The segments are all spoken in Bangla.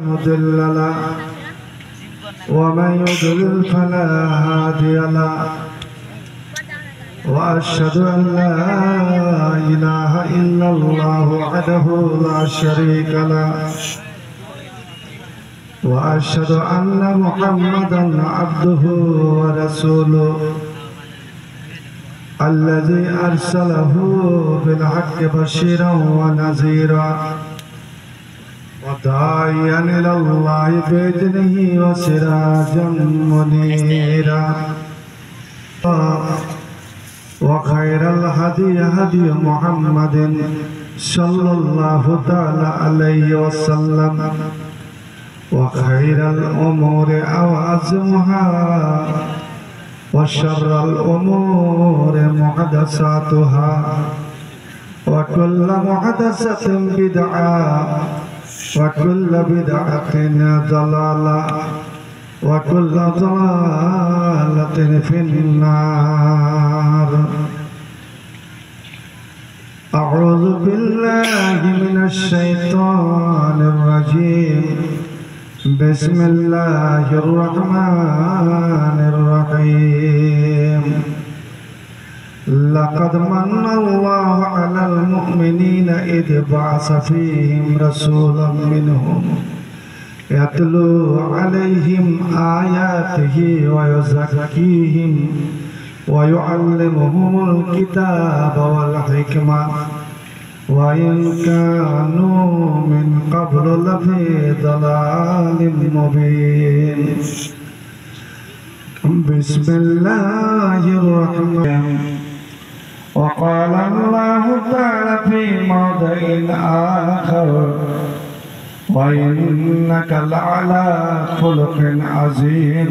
مضل له ومن يضلل فلا هادي له وأشهد أن لا إله إلا الله وحده لا شريك له وأشهد أن محمدا عبده ورسوله الذي أرسله بالحق بشيرا ونذيرا وداعيا إلى الله بإذنه وسراجا منيرا وخير الهدي هدي محمد صلى الله تعالى عليه وسلم وخير الأمور أوعزها وشر الأمور محدثاتها وكل محدثة بدعة وكل بدعة ضلالة وكل ضلالة في النار. أعوذ بالله من الشيطان الرجيم. بسم الله الرحمن الرحيم. لقد من الله على المؤمنين إذ بعث فيهم رسولا منهم يتلو عليهم آياته ويزكيهم ويعلمهم الكتاب والحكمة وإن كانوا من قبل لفي ضلال مبين. بسم الله الرحمن الرحيم. وقال الله تعالى في موضع آخر وإنك لعلى خلق عظيم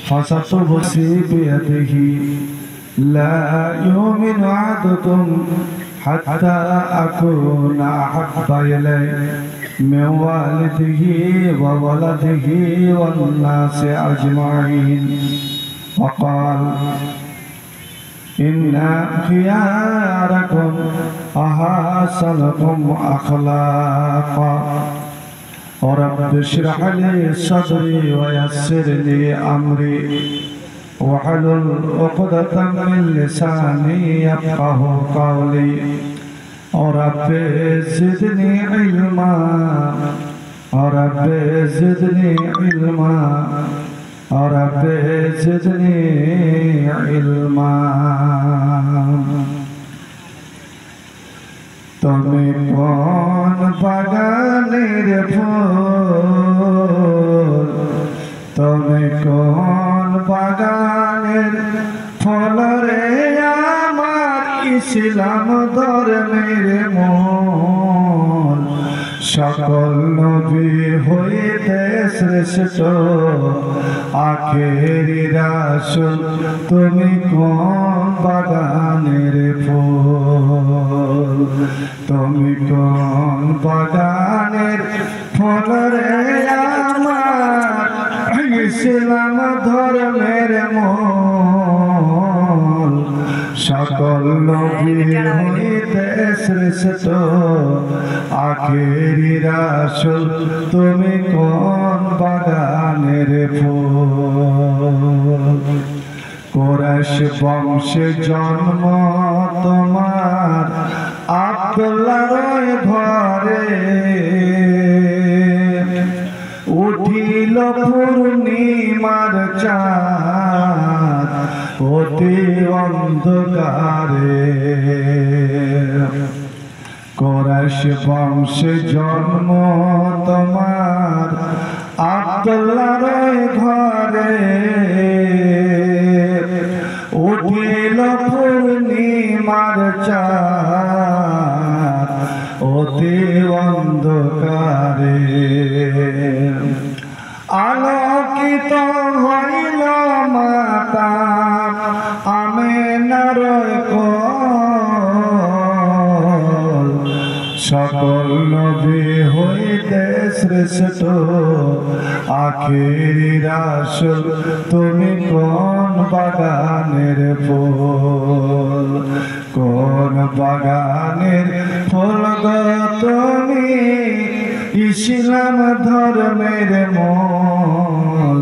فستبصي بيده لا يؤمن أحدكم حتى أكون أحب إليه من والده وولده والناس أجمعين. وقال إن خياركم أحسنكم أخلاقا. رب اشرح لي صدري ويسر لي أمري واحلل عقدة من لساني يفقه قولي. رب زدني علما رب زدني علما رب زدني علما. তুমি কোন বাগানের ফুল তুমি কোন বাগানের ফল রে আমার ইসলাম ধর্মের মূল। সকল নবী হইতে শ্রেষ্ঠ আখেরি রাসূল তুমি কোন বাগানের ফুল তুমি কোন বাগানের ফল রে আমার ইসলাম ধর্মের মূল। সকল নবী হইতে শ্রেষ্ঠ আখেরি রাসূল তুমি কোন বাগানের ফুল। কুরাইশ বংশে জন্ম তোমার আব্দুল্লাহর ঘরে উঠিল পূর্ণিমার চাঁদ অতি অন্ধকারে। কুরাইশ বংশে জন্ম তোমার আব্দুল্লাহর ঘরে উঠিল পূর্ণিমার চাঁদ অতি অন্ধকারে। আলোকিত হইল মাতা আমেনার কোল। সকল নবী হইতে শ্রেষ্ঠ আখেরি রাসূল তুমি কোন বাগানের ফুল কোন বাগানের ফুল গো তুমি ইসলাম ধর্মের মূল,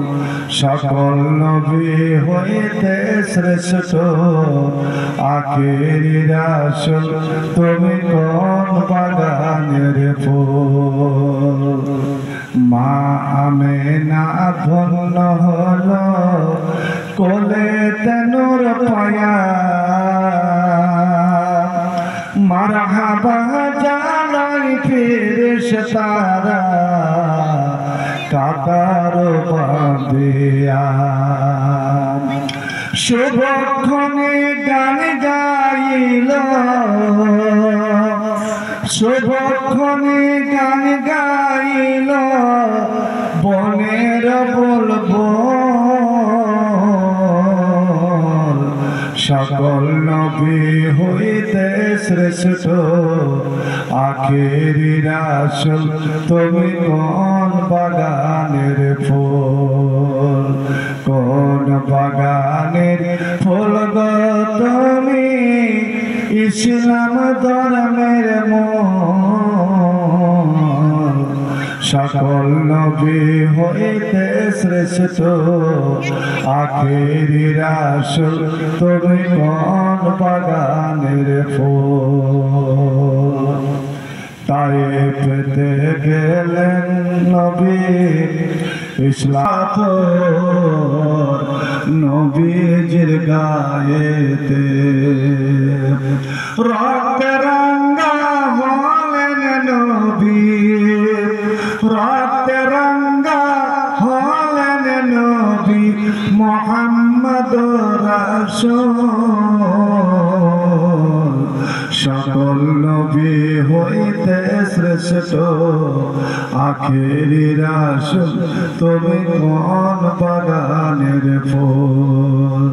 সকল নবী হইতে শ্রেষ্ঠ, আখেরি রাসূল তুমি কোন বাগানের ফুল। মা আমেনা ধন্য হলো কোলে নূর পায়া, মারহাবা জানাই ফেরেশতারা কাতার বাঁধিয়া। শুভক্ষণে গান গাইল, শুভক্ষণে গান গাইল বনের বলবো, সকল নবী হইতে শ্রেষ্ঠ, আখেরি রাসূল তুমি কোন বাগানের ফুল, কোন বাগানের ফুল গো তুমি, ইসলাম ধর্মের মূল, সকল নবী হইতে শ্রেষ্ঠ, আখেরি রাসূল তুমি কোন বাগানের ফুল। তায়েফেতে গেলেন নবী, ইসলাম নবীজির গায়েতে রক্তে রাঙ্গা হলেন নবী, রক্তে রাঙ্গা হলেন নবী মুহাম্মদ রাসূল, সকল নবী হইতে শ্রেষ্ঠ, আখেরি রাসূল তুমি কোন বাগানের ফুল,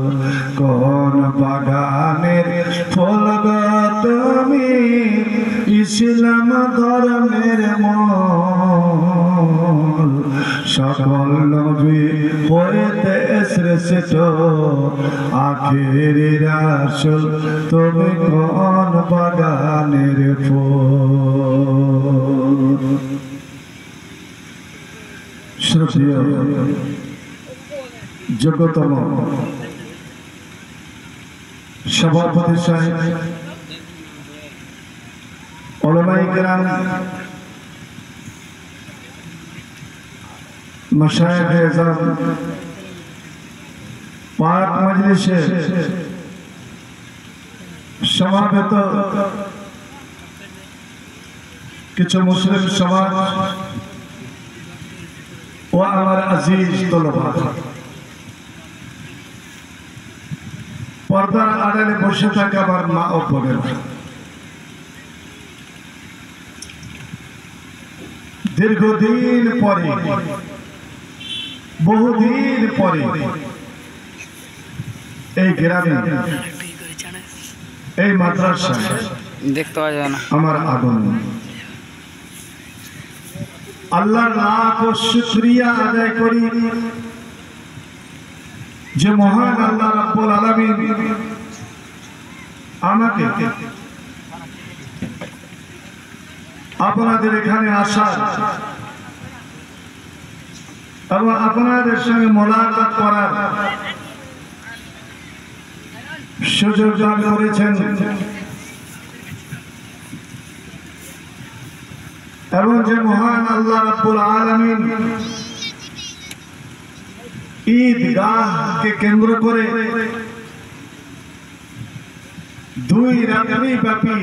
কোন বাগানের ফুল গো তুমি, ইসলাম ধর্মের মূল, সকল নবী হইতে শ্রেষ্ঠ, আখেরি রাসূল তুমি কোন বাগানের ফুল। শ্রদ্ধেয় যোগ্যতম সভাপতি সাহেব, উলামায়ে কেরাম, মাশায়েখে এযরাম, পাক মজলিসে সমাবেত কিছু মুসলিম সমাজ ও আমার আজিজ তলবা, পর্দার আড়ালে বসে থাকা আমার মা ও বোনেরা, দীর্ঘদিন পরে, বহুদিন পরে এই গ্রামে, এই মাদ্রাসা দেখতে পাওয়া যায় না আমার আগমন। আল্লাহর লাখ শুকরিয়া আদায় করি যে মহান আল্লাহ রাব্বুল আলামিন আমাকে আপনাদের এখানে আসার এবং আপনাদের সঙ্গে মোলাকাত করার সুযোগ দান করেছেন, এবং যে মহান আল্লাহ রাব্বুল আলামিন ঈদগাহকে কেন্দ্র করে 2 রাত্রি ব্যাপী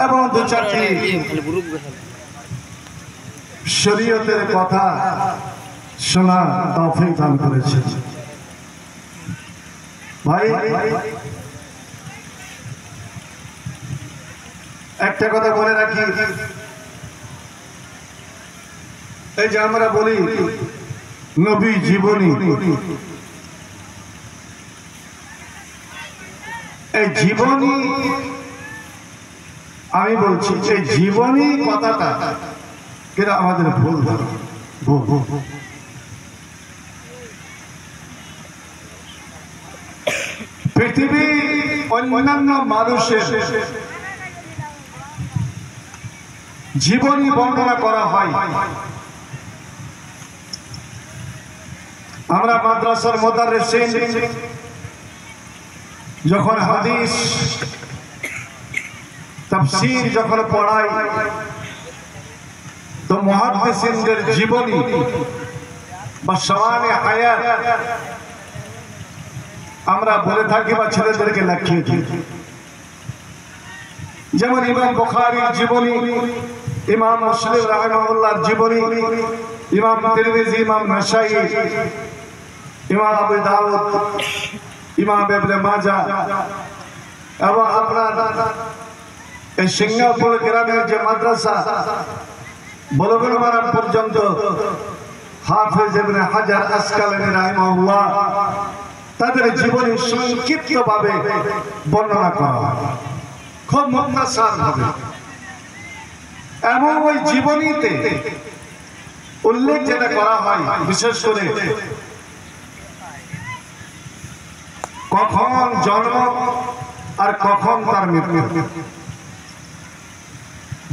এবং 2-4টি শরীয়তের কথা শোনার তৌফিক দান করেছে। ভাই, একটা কথা বলে রাখি, এই যে আমরা বলি নবী জীবনী, এই জীবনী আমি বলছি যে জীবনী কথাটা কিন্তু আমাদের ভুল ধারণা। পৃথিবী অন্যান্য মানুষের জীবনী বর্ণনা করা হয়। আমরা মাদ্রাসার মুদাররিসিন যখন হাদিস তাফসীর যখন পড়াই তো মুহাদ্দিসিনদের জীবনী বা শাওয়ানে হায়াত আমরা বলে থাকি বা ছেলেদেরকে লেখিয়ে থাকি। যেমন ইমাম বুখারীর জীবনী, ইমাম মুসলিম রাহিমাহুল্লাহর জীবনী, ইমাম তিরমিজি, ইমাম নাসাই, ইমাম আবু দাউদ, ইমাম ইবনে মাজাহ এবং আপনার এই সিঙ্গাপুর গ্রামের যে মাদ্রাসা বুলুগুল মারাম পর্যন্ত হাফেজ ইবনে হাজার আসকালানী রাহিমাহুল্লাহ তাদের জীবনী সংক্ষিপ্তভাবে বর্ণনা করা হয়, খুব মুখতাসারভাবে। এবং ওই জীবনীতে উল্লেখ যেটা করা হয়, বিশেষ করে কখন জন্ম আর কখন তার মৃত্যু,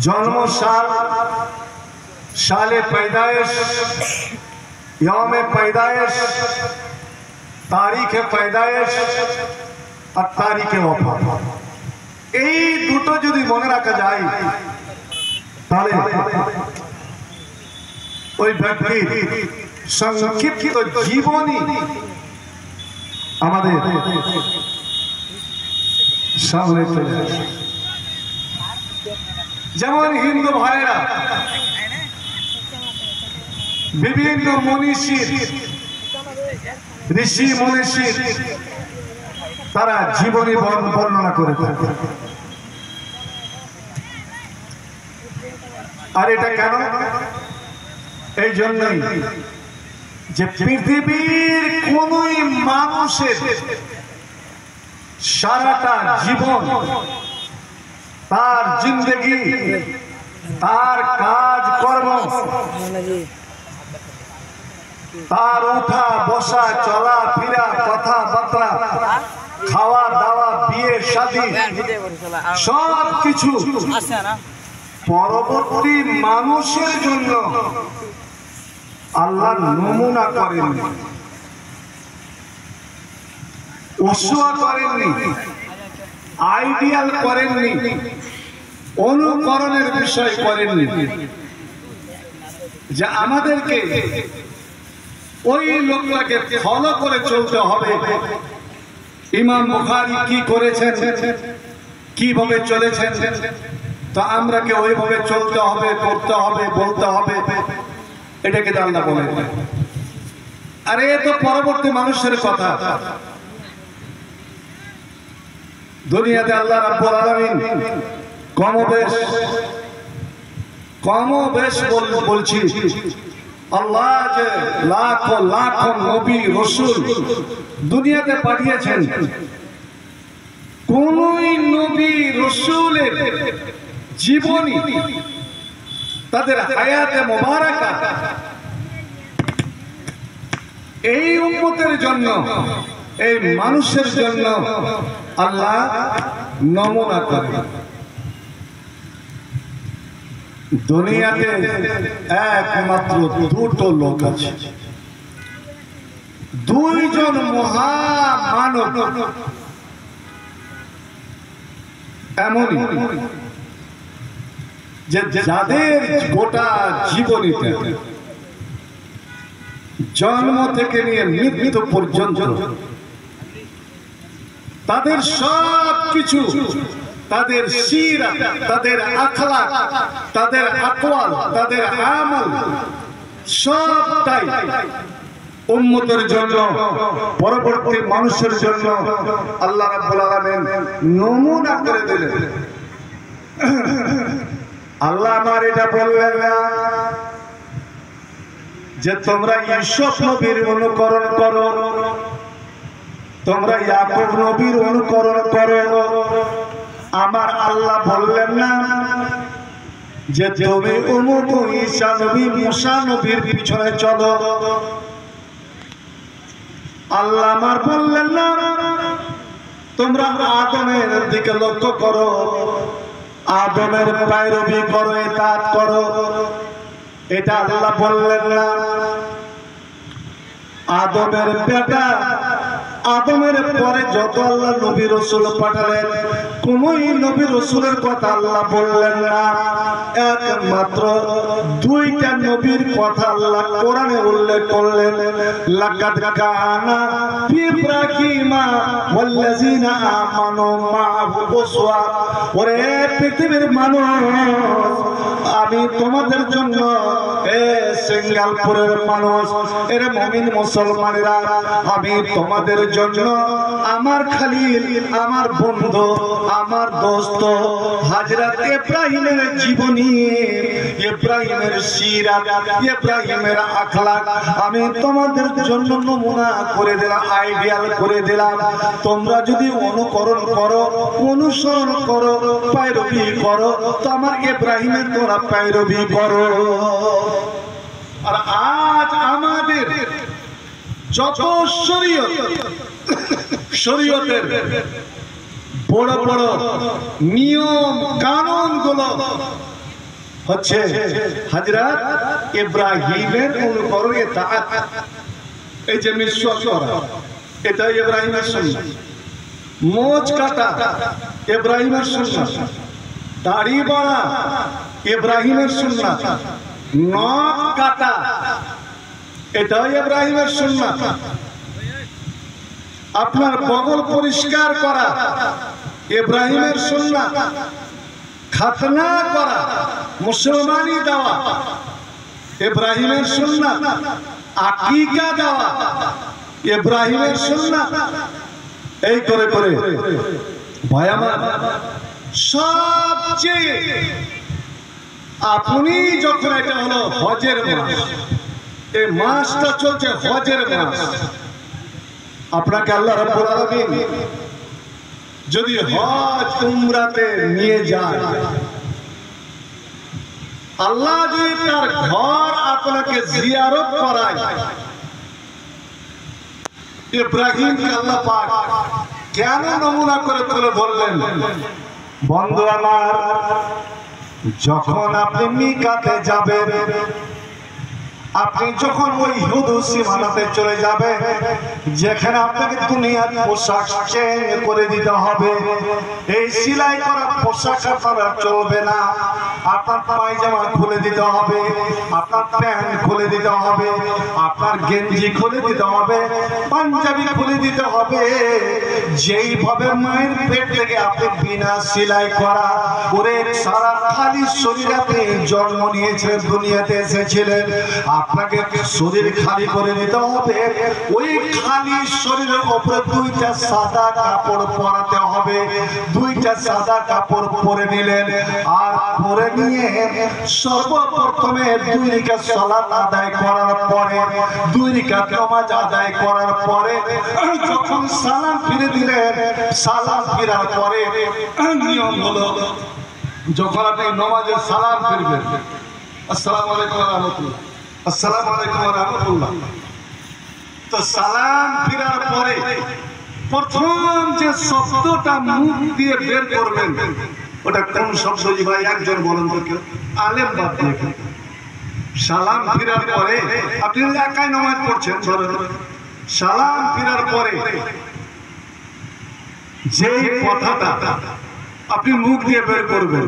जन्म साल, साले पैदाइश, यौम पैदाइश, तारीख पैदाइश और तारीख वफात, এই দুটো যদি মনে রাখা যায় তাহলে ওই ব্যক্তির সংক্ষিপ্ত জীবনী আমাদের সামনে চলে আসে। যেমন হিন্দু ভাইরা বিভিন্ন মনীষী, ঋষি মনীষী তারা জীবনী বর্ণনা করে থাকে। আর এটা কেন? এই জন্যই যে পৃথিবীর কোন মানুষের সারাটা জীবন, তার জিন্দগি, তার কাজ কর্ম, তার উঠা বসা, চলা ফিরা, কথাবার্তা, খাওয়া দাওয়া, বিয়ে শাদী, সব কিছু পরবর্তী মানুষের জন্য আল্লাহ নমুনা করেননি, ওসওয়া করেননি, আইডিয়াল করেননি, অনুকরণের বিষয় করেননি যে আমাদেরকে ওই লোকটাকে ফলো করে চলতে হবে। ইমাম বুখারী কি করেছেন, কিভাবে চলেছেন, তো আমরাকে ওইভাবে চলতে হবে, করতে হবে, বলতে হবে, এটাকে আল্লাহ বলে। আরে এ তো পরবর্তী মানুষের কথা। দুনিয়াতে আল্লাহ রাব্বুল আলামিন কমবেশ বলছি, আল্লাহ যে লাখ লাখ নবী রাসূল দুনিয়াতে পাঠিয়েছেন, কোন নবী রাসূলের জীবনী, তাদের হায়াতে মুবারাকা এই উম্মতের জন্য, এই মানুষের জন্য আল্লাহ নমুনা করেন। দুনিয়াতে একমাত্র দুটো লোক আছে, দুইজন মহামানব এমনই যে যাদের গোটা জীবনীতে জন্ম থেকে নিয়ে মৃত্যু পর্যন্ত তাদের সব কিছু, তাদের সিরাত, তাদের আখলাক, তাদের আকওয়াল, তাদের আমল সবটাই উম্মতের জন্য, পরবর্তী মানুষের জন্য আল্লাহ রাব্বুল আলামিন নমুনা করে দিলেন। আল্লাহ আমার এটা বললেন না যে তোমরা ইউসুফ নবীর অনুকরণ করো, তোমরা ইয়াকুব নবীর অনুকরণ করো। আমার আল্লাহ বললেন না যে তুমি অমুক ঈসা নবী, মুসা নবীর পিছনে চলো। আল্লাহ আমার বললেন না তোমরা আদমের দিকে লক্ষ্য করো, আদমের पैरवी করো, ইতাআত করো। এটা আল্লাহ বললেন না। আদমের বেটা, আদমের পরে যত আল্লাহ নবী রাসূল পাঠালেন, কোনই নবী রাসূলের কথা আল্লাহ বললেন না। একমাত্র দুইটা নবীর কথা আল্লাহ কোরআনে উল্লেখ করলেন। লাকাদ কানা ফি ইব্রাহিমা ওয়াল্লাযিনা আমানু মাআহু উসওয়া। ওরে পৃথিবীর মানুষ, আমি তোমাদের জন্য সিঙ্গাপুরের মানুষ, এর মুমিন মুসলমানেরা, আমি তোমাদের জন্য আমার খলিল, আমার বন্ধু, আমার দোস্ত হযরত ইব্রাহিমের জীবনী, ইব্রাহিমের সিরাত, ইব্রাহিমের আখলাক আমি তোমাদের জন্য নমুনা করে দিলাম, আইডিয়াল করে দিলাম। তোমরা যদি অনুকরণ করো, অনুসরণ করো, पैरवी করো, তো আমার ইব্রাহিমের তোমরা पैरवी করো। আর আজ আমাদের যত শরীয়তের বড় বড় নিয়ম কানুন গুলো হচ্ছে হযরত ইব্রাহিমের অনুকরণ, ইতাআত। এই যে মিশওয়াক করা, এটা ইব্রাহিমের সুন্নাত। মোচ কাটা ইব্রাহিমের সুন্নাত। দাড়ি বাড়া ইব্রাহিমের সুন্নাত। নখ কাটা এটাও ইব্রাহিমের সুন্নাত। আপনার বগল পরিষ্কার করা ইব্রাহিমের সুন্নাত। খাতনা করা, মুসলমানি দেওয়া ইব্রাহিমের সুন্নাত। আকিকা দেওয়া ইব্রাহিমের সুন্নাত। এই করে করে ভাই আমার, সবচেয়ে আপনি যখন এটা হলো হজের মাস, এই মাসটা চলছে হজের মাস, আপনাকে আল্লাহ রাব্বুল আলামিন যদি হজ উমরাতে নিয়ে যায়, আল্লাহ যদি তার ঘর আপনাকে জিয়ারত করায়, ইব্রাহিমকে আল্লাহ পাক কেন নমুনা করে তুলে ধরলেন? বন্ধু আমার, যখন আপনি মিকাতে যাবেন, আপনি যখন ওই হুদুদ সীমানাতে চলে যাবে, যেখানে আপনাকে দুনিয়ার পোশাক চেঞ্জ করে দিতে হবে, এই সেলাই করা পোশাক আপনার চলবে না। আপনার পায়জামা খুলে দিতে হবে, আপনার প্যান্ট খুলে দিতে হবে, আপনার গেঞ্জি খুলে দিতে হবে, পাঞ্জাবি খুলে দিতে হবে। যেইভাবে মায়ের পেট থেকে আপনি বিনা সেলাই করা ওরে সারা খালি শরীরে আপনি জন্ম নিয়েছিলেন, দুনিয়াতে এসেছিলেন, আপনাকে শরীর খালি করে দিতে হবে। ওই খালি শরীরের উপরে দুইটা সাদা কাপড় পরাতে হবে। দুইটা সাদা কাপড় পরে নিলেন, আর পরে নিয়ে সর্বপ্রথমে 2 রাকাত সালাত আদায় করার পরে, 2 রাকাত নামাজ আদায় করার পরে যখন সালাম ফিরে দিলেন, সালাম ফেরার পরে নিয়ম হলো, যখন আপনি নামাজের সালাম ফিরবেন, আসসালামু আলাইকুম ওয়া রাহমাতুল্লাহ, আসসালামু আলাইকুম ওয়া রাহমাতুল্লাহ, তো সালাম ফিরার পরে প্রথম যে শব্দটা মুখ দিয়ে বের করবেন, ওটা কোন শব্দ? জি ভাই একজন বলেন তো, কেউ আলেম বাদ দিয়ে। সালাম ফিরার পরে আপনি একাই নামাজ পড়ছেন, ধরেন সালাম ফিরার পরে যে কথাটা আপনি মুখ দিয়ে বের করবেন,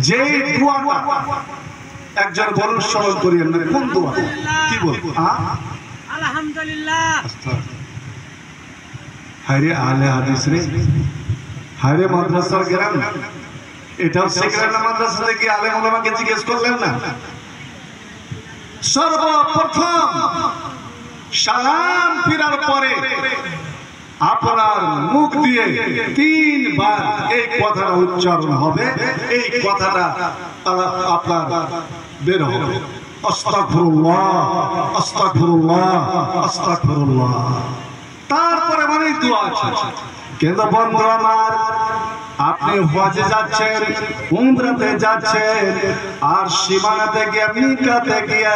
যে দোয়াটা, একজন বলুন, স্মরণ করিয়েন না, কোন দোয়া? কি বলবো? আলহামদুলিল্লাহ। হায়রে আলে হাদিস রে, হায়রে মাদ্রাসার গ্রাম, এটাও শিখলেন না? মাদ্রাসা থেকে আলেম ওলামাকে জিজ্ঞেস করলেন না? সর্বপ্রথম সালাম ফিরার পরে আপনার মুখ দিয়ে 3 বার এই কথাটা উচ্চারণ হবে। এই কথাটা আপনার বের হবে, আস্তাগফিরুল্লাহ, আস্তাগফিরুল্লাহ, আস্তাগফিরুল্লাহ। তারপরে মানে দোয়া আছে। কিন্তু বন্ধু আমার, আপনি হজে যাচ্ছেন, উমরাতে যাচ্ছেন, আর সীমানাতে গিয়ে মিকাতে গিয়ে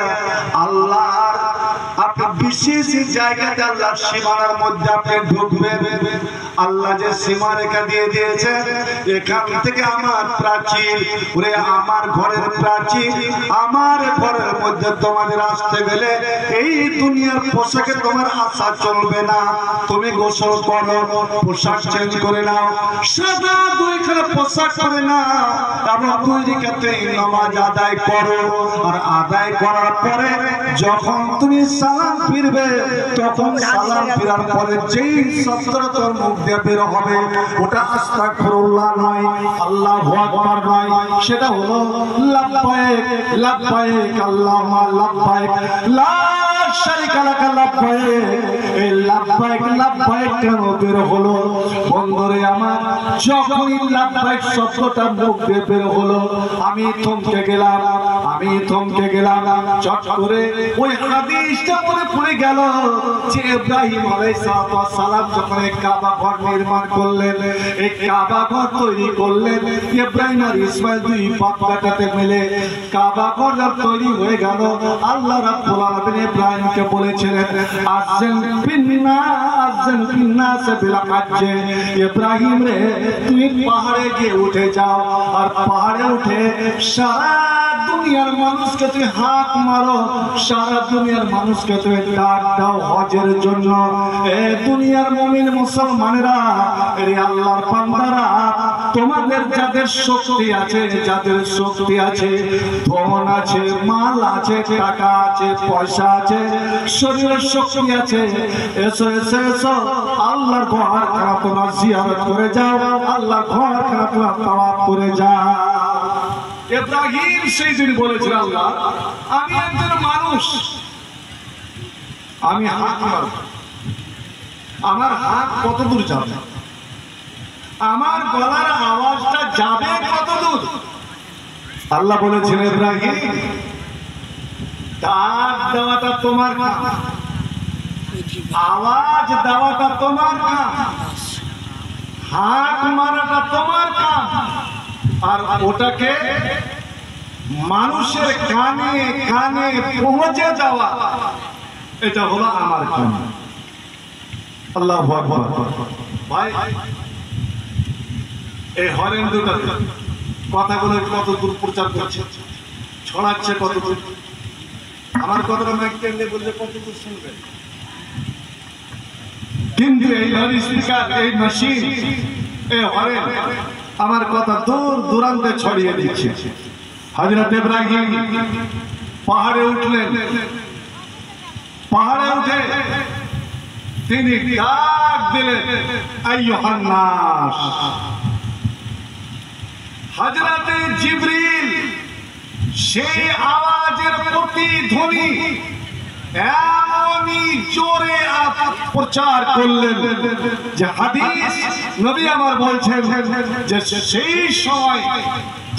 আল্লাহর আপনি বিশেষ জায়গাতে আল্লাহর সীমানার মধ্যে আপনি ঢুকবেন। আল্লাহ যে সীমা রেখা দিয়ে দিয়েছেন, এখান থেকে আমার প্রাচীর, ওরে আমার ঘরের প্রাচীর, আমার ঘরের মধ্যে তোমাদের আসতে গেলে এই দুনিয়ার পোশাকে তোমার আসা চলবে না। তুমি গোসল করো, পোশাক চেঞ্জ করে নাও, সাদা দুইখানা পোশাক পরে নাও, এবং দুই রিকাতে নামাজ আদায় করো। আর আদায় করার পরে যখন তুমি সালাম ফিরবে, তখন সালাম ফিরার পরে যেই শব্দটা তোর মুখ দিয়ে বের হবে, ওটা আস্তাগফিরুল্লাহ নয়, আল্লাহু আকবার নয়, সেটা হলো লাব্বাইক লাব্বাইক আল্লাহুম্মা লাব্বাইক লা শারীকা লাক লাব্বাইক। এই লাব্বাইক লাব্বাইক কেন বের হলো? বন্ধুরে আমার, যখনই লাব্বাইক শব্দটা মুখ দিয়ে বের হলো, আমি থমকে গেলাম, আমি থমকে গেলাম। চট করে ওই হাদিসটা মনে পড়ে গেল যে ইব্রাহিম আলাইহিস সালাম যখন কাবা ঘর নির্মাণ করলেন, এই কাবা ঘর তৈরি করলেন, ইব্রাহিম আর ইসমাইল দুই বাপ বেটাতে মিলে কাবা ঘর তৈরি হয়ে গেল। আল্লাহ রাব্বুল আলামিন ইব্রাহিমকে বলেছিলেন, আযযান ফিন্নাস বিল হজ্জ, ইব্রাহিম রে তুমি পাহাড়ে গিয়ে উঠে যাও, আর পাহাড়ে উঠে সারা দুনিয়ার মানুষকে তুমি হাত মারো, সারা দুনিয়ার মানুষকে তুমি ডাক দাও হজের জন্য। এ দুনিয়ার মুমিন মুসলমানেরা, এর আল্লাহর বান্দারা, তোমাদের যাদের শক্তি আছে, যাদের শক্তি আছে, ধন আছে, মাল আছে, টাকা আছে, পয়সা আছে, শরীরের শক্তি আছে, এসো এসো এসো আল্লাহর ঘরখানা তোমরা জিয়ারত করে যাও, আল্লাহর ঘরখানা তোমরা তাওয়াফ করে যাও। ইব্রাহিম সেই দিন বলেছিল, আল্লাহ আমি একজন মানুষ, আমি হাত মারব, আমার হাত কত দূর যাবে, আমার গলার আওয়াজটা যাবে কত দূর? আল্লাহ বলেছেন, ইব্রাহিম ডাক দেওয়াটা তোমার কাজ, আওয়াজ দেওয়াটা তোমার কাজ, হাত মারাটা তোমার কাজ, আর ওটাকে মানুষের কানে কানে পৌঁছে যাওয়া, এটা হলো আমার কাজ। আল্লাহু আকবার। ভাই, এই হরেন দুটা কথাগুলো কত দূর প্রচার করছে, ছড়াচ্ছে কত দূর, আমার কথাটা মাইক টেনে বললে কত দূর শুনবে, কিন্তু এই লাউড স্পিকার, এই মেশিন, এই হরেন আমার কথা দূর দূরান্তে ছড়িয়ে দিচ্ছে। হযরত ইব্রাহিম পাহাড়ে উঠলেন, পাহাড়ে উঠে তিনি ডাক দিলেন, আইয়ুহান নাস। হযরত জিবরিল সেই আওয়াজের প্রতিধ্বনি এমনই জোরে প্রচার করলেন যে হাদিস নবী আমার বলছেন যে সেই সময়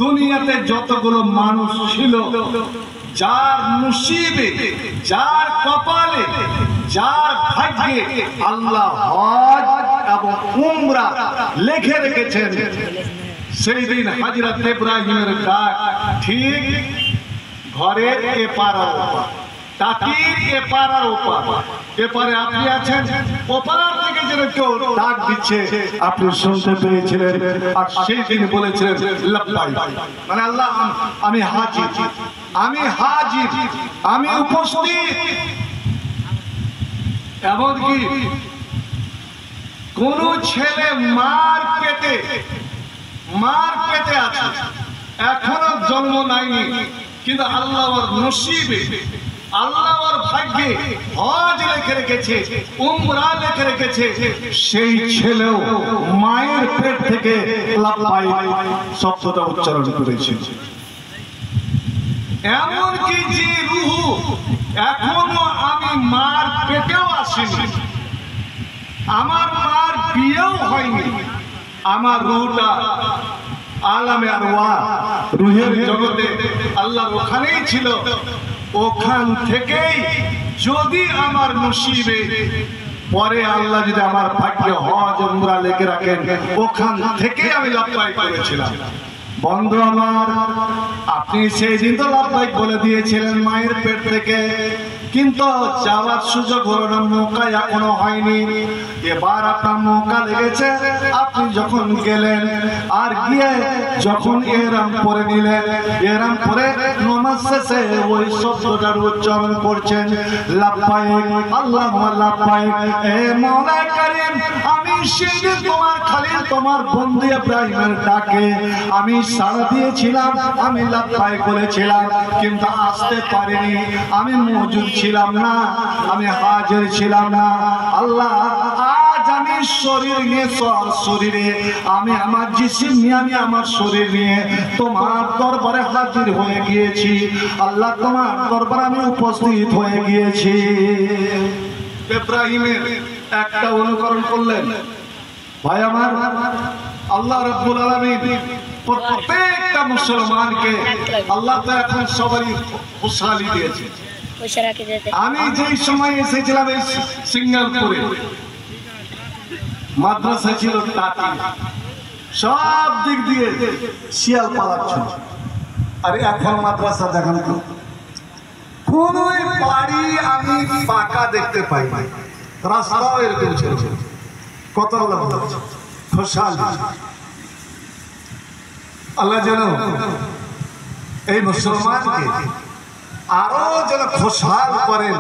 দুনিয়াতে যতগুলো মানুষ ছিল, যার নসিবে, যার কপালে, যার ভাগ্যে আল্লাহ হজ এবং উমরা লিখে রেখেছেন, সেই দিন হযরত ইব্রাহিমের ডাক ঠিক ঘরের এপার ওপার, টাটির এপার আর ওপার, এপারে আপনি আছেন, ওপার থেকে যেন কেউ ডাক দিচ্ছে আপনি শুনতে পেয়েছিলেন। আর সেই দিন বলেছিলেন লাব্বাইক, মানে আল্লাহ আমি হাজির, আমি হাজির, আমি উপস্থিত। এমনকি কোন ছেলে মার পেটে আছে, এখনো জন্ম নেয়নি, কিন্তু আল্লাহর নসিবে, আল্লাহর ভাগ্যে হজ লিখে রেখেছে, উমরা লিখে রেখেছে, সেই ছেলেও মায়ের পেট থেকে লাব্বাইক শব্দটা উচ্চারণ করেছে। এমনকি যে রূহ এখনো আমি মার পেটেও আসিনি, আমার মার বিয়েও হয়নি, আমার রূহটা আলামে আরওয়াহ, রূহের জগতে আল্লাহর ওখানেই ছিল। ওখান থেকেই যদি আমার নসিবে পরে আল্লাহ যদি আমার ভাগ্যে হজ উমরা লিখে রাখেন, ওখান থেকে আমি লাভবাই করেছিলাম। বন্ধু আমার, আপনি সেই দিন তো লাভবাই বলে দিয়েছিলেন মায়ের পেট থেকে, কিন্তু যাওয়ার সুযোগ হলো না, মৌকা এখনো হয়নি। এবার আপনার মৌকা লেগেছে। আপনি যখন গেলেন আর গিয়ে যখন এরাম পরে নিলেন, এরাম পরে নামাজ শেষে ওই শব্দটার উচ্চারণ করছেন, লাব্বাইক আল্লাহুম্মা লাব্বাইক। এ মওলা কারীম, আমি সেদিন তোমার খালিল তোমার বন্ধু ইব্রাহিমের ডাকে আমি সাড়া দিয়েছিলাম, আমি লাব্বাইক বলেছিলাম, কিন্তু আসতে পারিনি, আমি মওজুদ ছিলাম না, আমি হাজির ছিলাম না। আল্লাহ, আজ আমি শরীর নিয়ে, শরীরে আমি আমার জিসিম নিয়ে, আমি আমার শরীর নিয়ে তোমার দরবারে হাজির হয়ে গিয়েছি। আল্লাহ, তোমার দরবারে আমি উপস্থিত হয়ে গিয়েছি। ইব্রাহিমের একটা অনুকরণ করলেন ভাই আমার। আল্লাহ রাব্বুল আলামিন প্রত্যেকটা মুসলমানকে আল্লাহ তো এখন সবারই খুশহালি দিয়েছে। আমি যেই সময় এসেছিলাম এই সিঙ্গালপুরে, মাদ্রাসা ছিল টাটি, সব দিক দিয়ে শিয়াল পালাচ্ছিল। আরে এখন মাদ্রাসা দেখান তো, কোন বাড়ি আমি পাকা দেখতে পাই না, রাস্তাও এরকম ছিল। কত খুশহাল। আল্লাহ যেন এই মুসলমানকে আরো যেন খুশহাল করেন।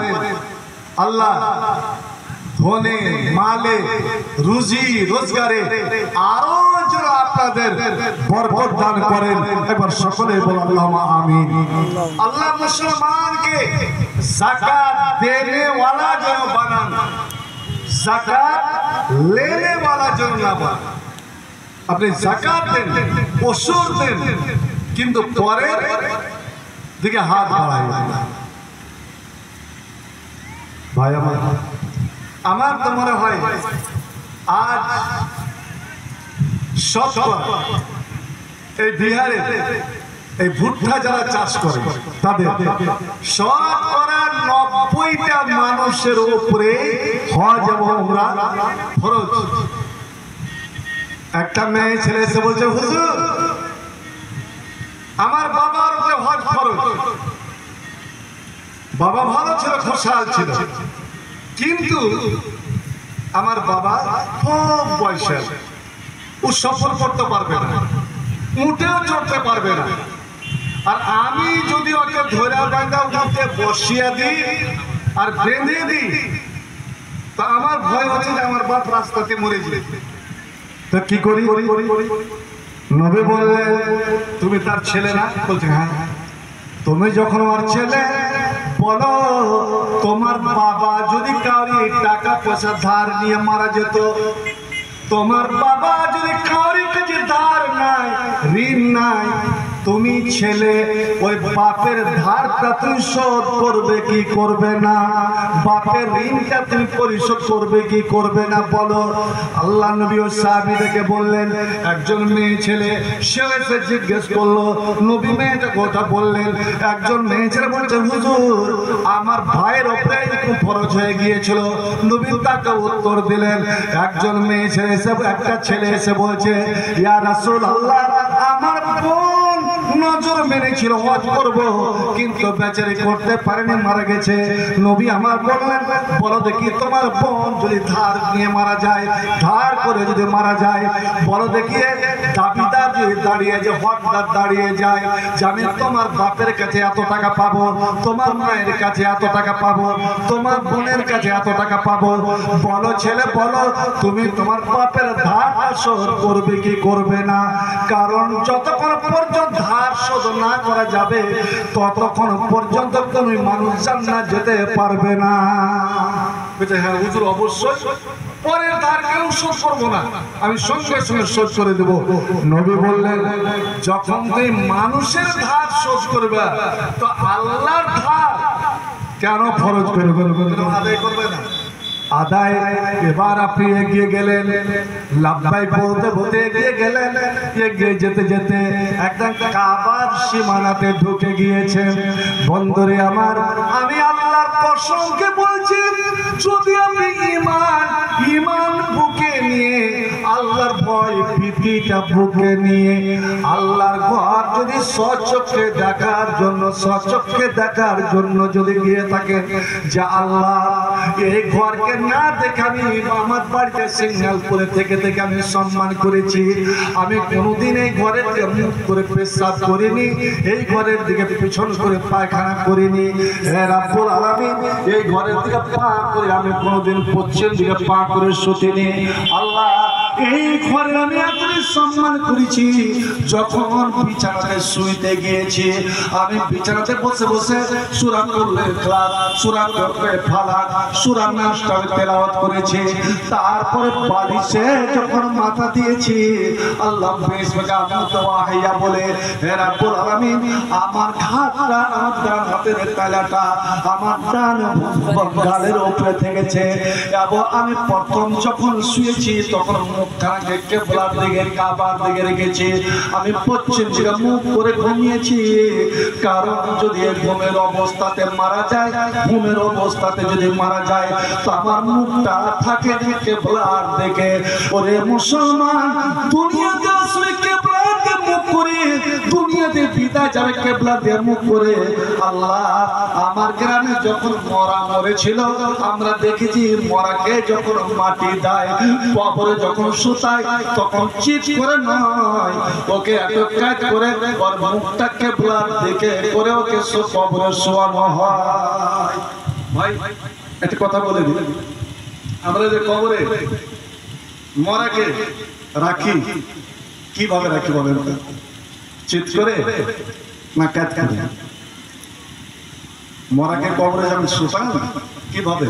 আল্লাহ ধনে মালে রুজি রোজগারে আরো যেন আপনাদের বরকত দান করেন। এবার সকলে বল আল্লাহুম্মা আমিন। আল্লাহ মুসলমানকে যাকাত দেনে ওয়ালা যেন বানান, যাকাত লেনে ওয়ালা যেন না বানান। আপনি যাকাত দেন, ওসুর দেন, কিন্তু পরের দিকে হাত বাড়ায় না। ভাই আমার তো মনে হয় আজ শতকরা এই বিহারে এই ভুট্টা যারা চাষ করে তাদের শতকরা 90টা মানুষের উপরে হজ এবং উমরা ফরজ। একটা মেয়ে ছেলে এসে বলছে, হুজুর আমার বাবার উপরে হজ ফরজ। বাবা ভালো ছিল, খুশহাল ছিল, কিন্তু আমার বাবা খুব বয়সের, ও সফর করতে পারবে না, উঠেও চড়তে পারবে না। আর আমি যদি ওকে ধরে বাঁধা উঠে বসিয়ে দিই আর বেঁধে দিই, তা আমার ভয় হচ্ছে যে আমার বাপ রাস্তাতে মরে যাবে। তা কি করি? নবী বললেন, তুমি তার ছেলে না? বলছে হ্যাঁ। তুমি যখন আমার ছেলে, বলো তোমার বাবা যদি কাউরি টাকা পয়সা ধার নিয়ে মারা যেত, তোমার বাবা যদি কাউরি কাছে ধার নাই, ঋণ নাই, তুমি ছেলে ওই বাপের ধারটা তুমি শোধ করবে কি করবে না? বাপের ঋণটা তুমি পরিশোধ করবে কি করবে না বলো? আল্লাহ নবী ও সাহাবীদেরকে বললেন, একজন মেয়ে ছেলে সে এসে জিজ্ঞেস করলো, নবী মেয়েটা কথা বললেন। একজন মেয়ে ছেলে বলছে, হুজুর আমার ভাইয়ের উপরে এরকম ফরজ হয়ে গিয়েছিল। নবী তাকে উত্তর দিলেন। একজন মেয়ে ছেলে এসে, একটা ছেলে এসে বলছে, ইয়া রাসূলুল্লাহ আমার বোন নজর মেরেছিল হজ করব, কিন্তু বেচারি করতে পারেনি, মারা গেছে। নবী আমার বললেন, বলো দেখি তোমার বোন যদি ধার নিয়ে মারা যায়, ধার করে যদি মারা যায়, বলো দেখি দাবিদার যদি দাঁড়িয়ে যে হকদার দাঁড়িয়ে যায়, জানি তোমার বাপের কাছে এত টাকা পাবো, তোমার মায়ের কাছে এত টাকা পাবো, তোমার বোনের কাছে এত টাকা পাবো, বলো ছেলে বলো তুমি তোমার বাপের ধার শোধ করবে কি করবে না? কারণ যতক্ষণ পর্যন্ত ধার শোধ না করা যাবে ততক্ষণ পর্যন্ত তুমি মানুষ জান্নাত যেতে পারবে না। হ্যাঁ হুজুর অবশ্যই পরের ধার কেউ শোধ করবো না, আমি সঙ্গে সঙ্গে শোধ করে দেব। নবী বললেন, যখন তুমি মানুষের ধার শোধ করবে তো আল্লাহর ধার কেন ফরজ করবে? আদায় করবে না? আদায়। এবার আপনি এগিয়ে গেলেন, লাব্বাইক বলতে বলতে এগিয়ে গেলেন, এগিয়ে যেতে যেতে একদম কাবার সীমানাতে ঢুকে গিয়েছেন। বন্ধুরে আমার, আমি আল্লাহর কসমকে বলছি, যদি আমি ঈমান বুকে নিয়ে, আল্লাহর ভয় ভীতিটা বুকে নিয়ে আল্লাহর ঘর যদি সচক্ষে দেখার জন্য যদি গিয়ে থাকেন, যে আল্লাহ এই ঘরকে না দেখে আমি আমার বাড়িতে সিগন্যালপুরে থেকে আমি সম্মান করেছি, আমি কোনোদিন এই ঘরের দিকে মুখ করে পেশাব করিনি, এই ঘরের দিকে পিছন করে পায়খানা করিনি, হে রাব্বুল আলামিন এই ঘরের দিকে পা করে আমি কোনোদিন পশ্চিম দিকে পা করে শুতিনি। আল্লাহ এই ঘরে আমি এতই সম্মান করেছি, যখন বিছানাতে শুইতে গিয়েছি আমি বিছানাতে বসে বসে সূরা করলে ইখলাস, সূরা করলে ফালাক, সূরা নাস তেলাওয়াত করেছি, তারপরে বালিশে যখন মাথা দিয়েছি আল্লাহ বিসমিকা মুতাওয়াহিয়া বলে, হে রাব্বুল আলামিন আমার ঘাটটা, আমার ডান হাতের তালাটা আমার ডান গালের উপরে থেকেছে, এবং আমি প্রথম যখন শুয়েছি তখন মুখখানাকে কিবলার দিকে, কাবার দিকে রেখেছি, আমি পশ্চিম দিকে মুখ করে ঘুমিয়েছি, কারণ যদি ঘুমের অবস্থাতে মারা যায়, ঘুমের অবস্থাতে যদি মারা যায় তো আমার মুখটা থাকে কিবলার দিকে। ওরে মুসলমান, দুনিয়াতে আসলে কিবলাতে মুখ করে, দুনিয়াতে বিদায় যাবে কিবলাতে মুখ করে। আল্লাহ আমার গ্রামে যখন মরা মরেছিল আমরা দেখেছি, মরাকে যখন মাটি দেয়, কবরে যখন সুতায়, তখন চিৎ করে নয়, ওকে এক কাজ করে ওর মুখটা কিবলার দিকে করে ওকে কবরে শোয়ানো হয়। ভাই একটা কথা বলে দিই, আমরা যে কবরে মরাকে রাখি, কিভাবে রাখি বলেন? চিৎ করে না কাজ করে? মরাকে কবরে যখন শুতান কিভাবে?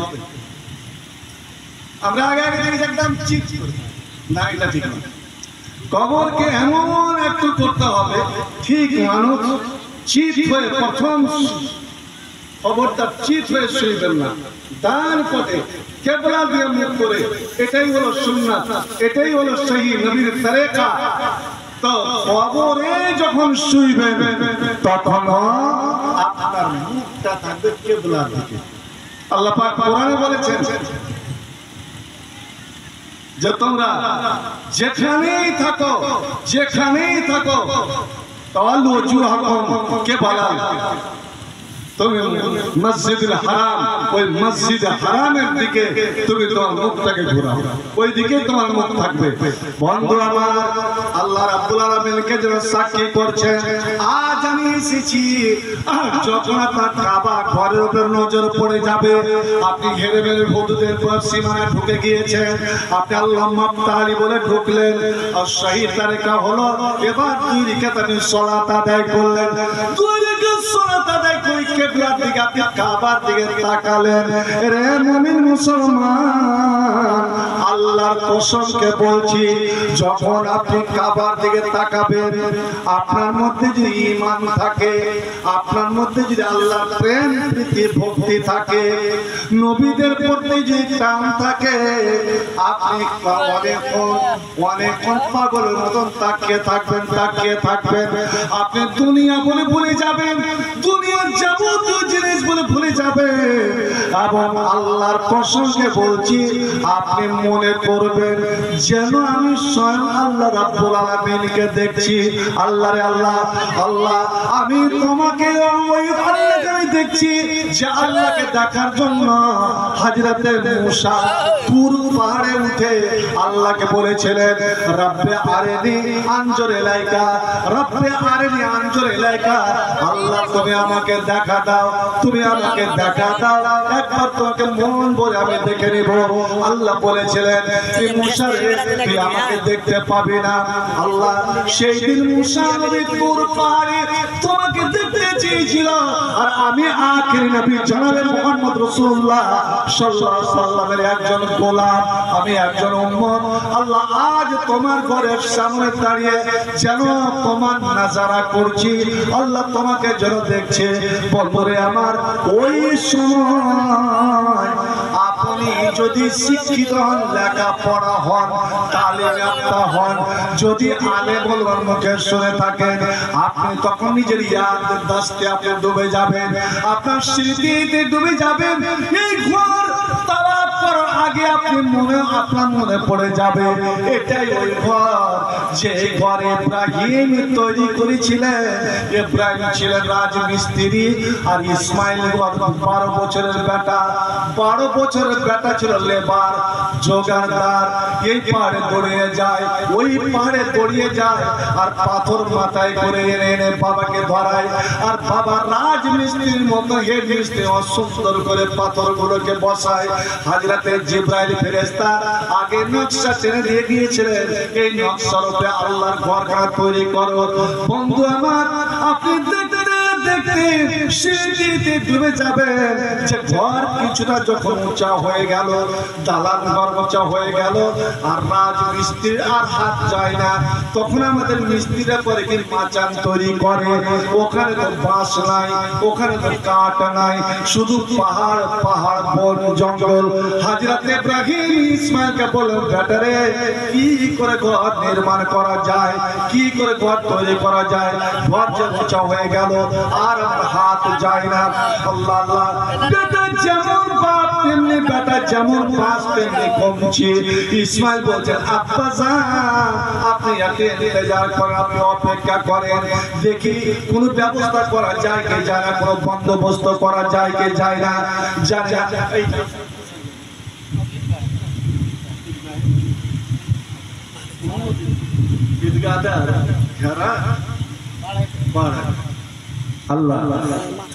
আমরা আগে দেখি একদম চিৎ করে, না এটা ঠিক না। কবরকে এমন একটু করতে হবে ঠিক মানুষ চিৎ হয়ে, প্রথম কবরটা চিৎ হয়ে শুইবেন না, ডান পথে কিবলা দিয়ে মুখ করে, এটাই হলো সুন্নাত, এটাই হলো সহি নবীর তরিকা। তো কবরে যখন শুইবেন তখন আপনার মুখটা থাকবে কিবলার দিকে। আল্লাহ পাক কোরআনে বলেছেন যে তোমরা যেখানেই থাকো তাওয়াল্লু ওজুহাকুম কিবলা, তুমি মসজিদুল হারাম, ওই মসজিদ হারামের দিকে তুমি তোমার মুখটাকে ঘোরাও, ওই দিকে তোমার মুখ থাকবে। বন্ধু আমার, আল্লাহ রাব্বুল আলামিনকে যারা সাক্ষী করছেন, আজ আমি এসেছি, যখন আপনার কাবা ঘরের উপর নজর পড়ে যাবে, আপনি হেরে মেরে হুদুদের সীমানায় ঢুকে গিয়েছেন, আপনি আল্লাহুম্মা তাআলি বলে ঢুকলেন, আর সহি তরিকা হলো এবার 2 রাকাত আপনি সালাত আদায় করলেন, 2 রাকাত সালাত আদায় করে কিবলার দিকে আপনি কাবার দিকে তাকালেন। রে মুমিন মুসলমান, আল্লাহর কসমকে বলছি, যখন আপনি কাবার দিকে তাকাবেন, আপনার মধ্যে যদি ঈমান থাকে, আপনার মধ্যে যদি আল্লাহর প্রেম প্রীতি ভক্তি থাকে, নবীদের প্রতি যদি টান থাকে, আপনি অনেকক্ষণ পাগলের মতন তাকিয়ে থাকবেন, আপনি দুনিয়া বলে ভুলে যাবেন, দুনিয়ার যাবতীয় জিনিস বলে ভুলে যাবে, এবং আল্লাহর কসমকে বলছি আপনি মনে করবেন যেন আমি স্বয়ং আল্লাহ রাব্বুল আলামিনকে দেখছি। আল্লাহ রে আল্লাহ, আল্লাহ আমি তোমাকে, ওই আল্লাহকে আমি দেখছি, যে আল্লাহকে দেখার জন্য হযরতে মূসা তুর পাহাড়ে উঠে আল্লাহকে বলেছিলেন, রব্বে আরিনি আনজুর ইলাইকা, রব্বে আরিনি আনজুর ইলাইকা, আল্লাহ তুমি আমাকে দেখা দাও, তুমি আমাকে দেখা দাও, একবার তোমাকে মন ভরে আমি দেখে নিব। আল্লাহ বলেছিলেন, তুই মূসা রে, তুই আমাকে দেখতে পাবি না। আল্লাহ সেই দিন মূসা নবী তুর পাহাড়ে তোমাকে দেখতে চেয়েছিল, আর আমি আখিরি নবী জনাবে মুহাম্মদ রাসূলুল্লাহ সাল্লাল্লাহু আলাইহি ওয়াসাল্লামের একজন গোলাম, আমি একজন উম্মত। আল্লাহ আজ তোমার ঘরের সামনে দাঁড়িয়ে যেন তোমার নাজারা করছি, আল্লাহ তোমাকে যেন দেখছে। বলবো রে আমার, ওই সময় আপন আপনি যদি শিক্ষিত হন, লেখাপড়া হন, তালিম ইয়াফতা হন, যদি আলেমুল মুখে শুনে থাকেন, আপনি তখন নিজের ইয়াদদাস্তে আপনি ডুবে যাবেন, আপনার স্মৃতিতে ডুবে যাবেন। এই ঘর তাওয়াফ করার আগে আপনার মনে পড়ে যাবে এটাই ওই ঘর যে ঘরে ইব্রাহিম তৈরি করেছিলেন। ইব্রাহিম ছিলেন রাজমিস্ত্রি আর ইসমাইল 12 বছরের বেটা। 12 বছরের বেটা ছিল লেবার, জোগাড়দার। এই পাহাড়ে দৌড়িয়ে যায়, ওই পাহাড়ে দৌড়িয়ে যায়, আর পাথর মাথায় করে এনে এনে বাবাকে ধরায়। আর বাবা রাজমিস্ত্রির মতো হেড মিস্ত্রি সুন্দর করে পাথরগুলোকে বসায়। হযরতে জিবরাইল ফেরেশতা আগে নকশা টেনে দিয়ে গিয়েছিলেন, এই নকশার উপরে আল্লাহর ঘরখানা তৈরি করো। বন্ধু আমার, আপনি দেখতে দেখতে স্মৃতিতে ডুবে যাবেন যে ঘর কিছুটা যখন উঁচা হয়ে গেল, দালান ঘর উঁচা হয়ে গেল, আর রাজমিস্ত্রির আর হাত যায় না, তখন আমাদের মিস্ত্রিরা করে কি মাচান তৈরি করে। ওখানে তো বাঁশ নাই, ওখানে তো কাঠ নাই, শুধু পাহাড় পাহাড়, বন জঙ্গল। হযরত ইব্রাহিম ইসমাইলকে বললেন, বেটারে কি করে ঘর নির্মাণ করা যায়, কি করে ঘর তৈরি করা যায়। ঘর যে উঁচা হয়ে গেল আর হাত যায় না। আল্লাহ আল্লাহ, বেটা যেমন বাপ তেমনি বেটা, যেমন বাস তেমনি কমছে। ইসমাইল বলছেন, আব্বা জান আপনি এত ইন্তজার করেন, আপনি অপেক্ষা করেন, দেখি কোন ব্যবস্থা করা যায় কি যায় না, কোন বন্দোবস্ত করা যায় কি যায় না। আল্লাহ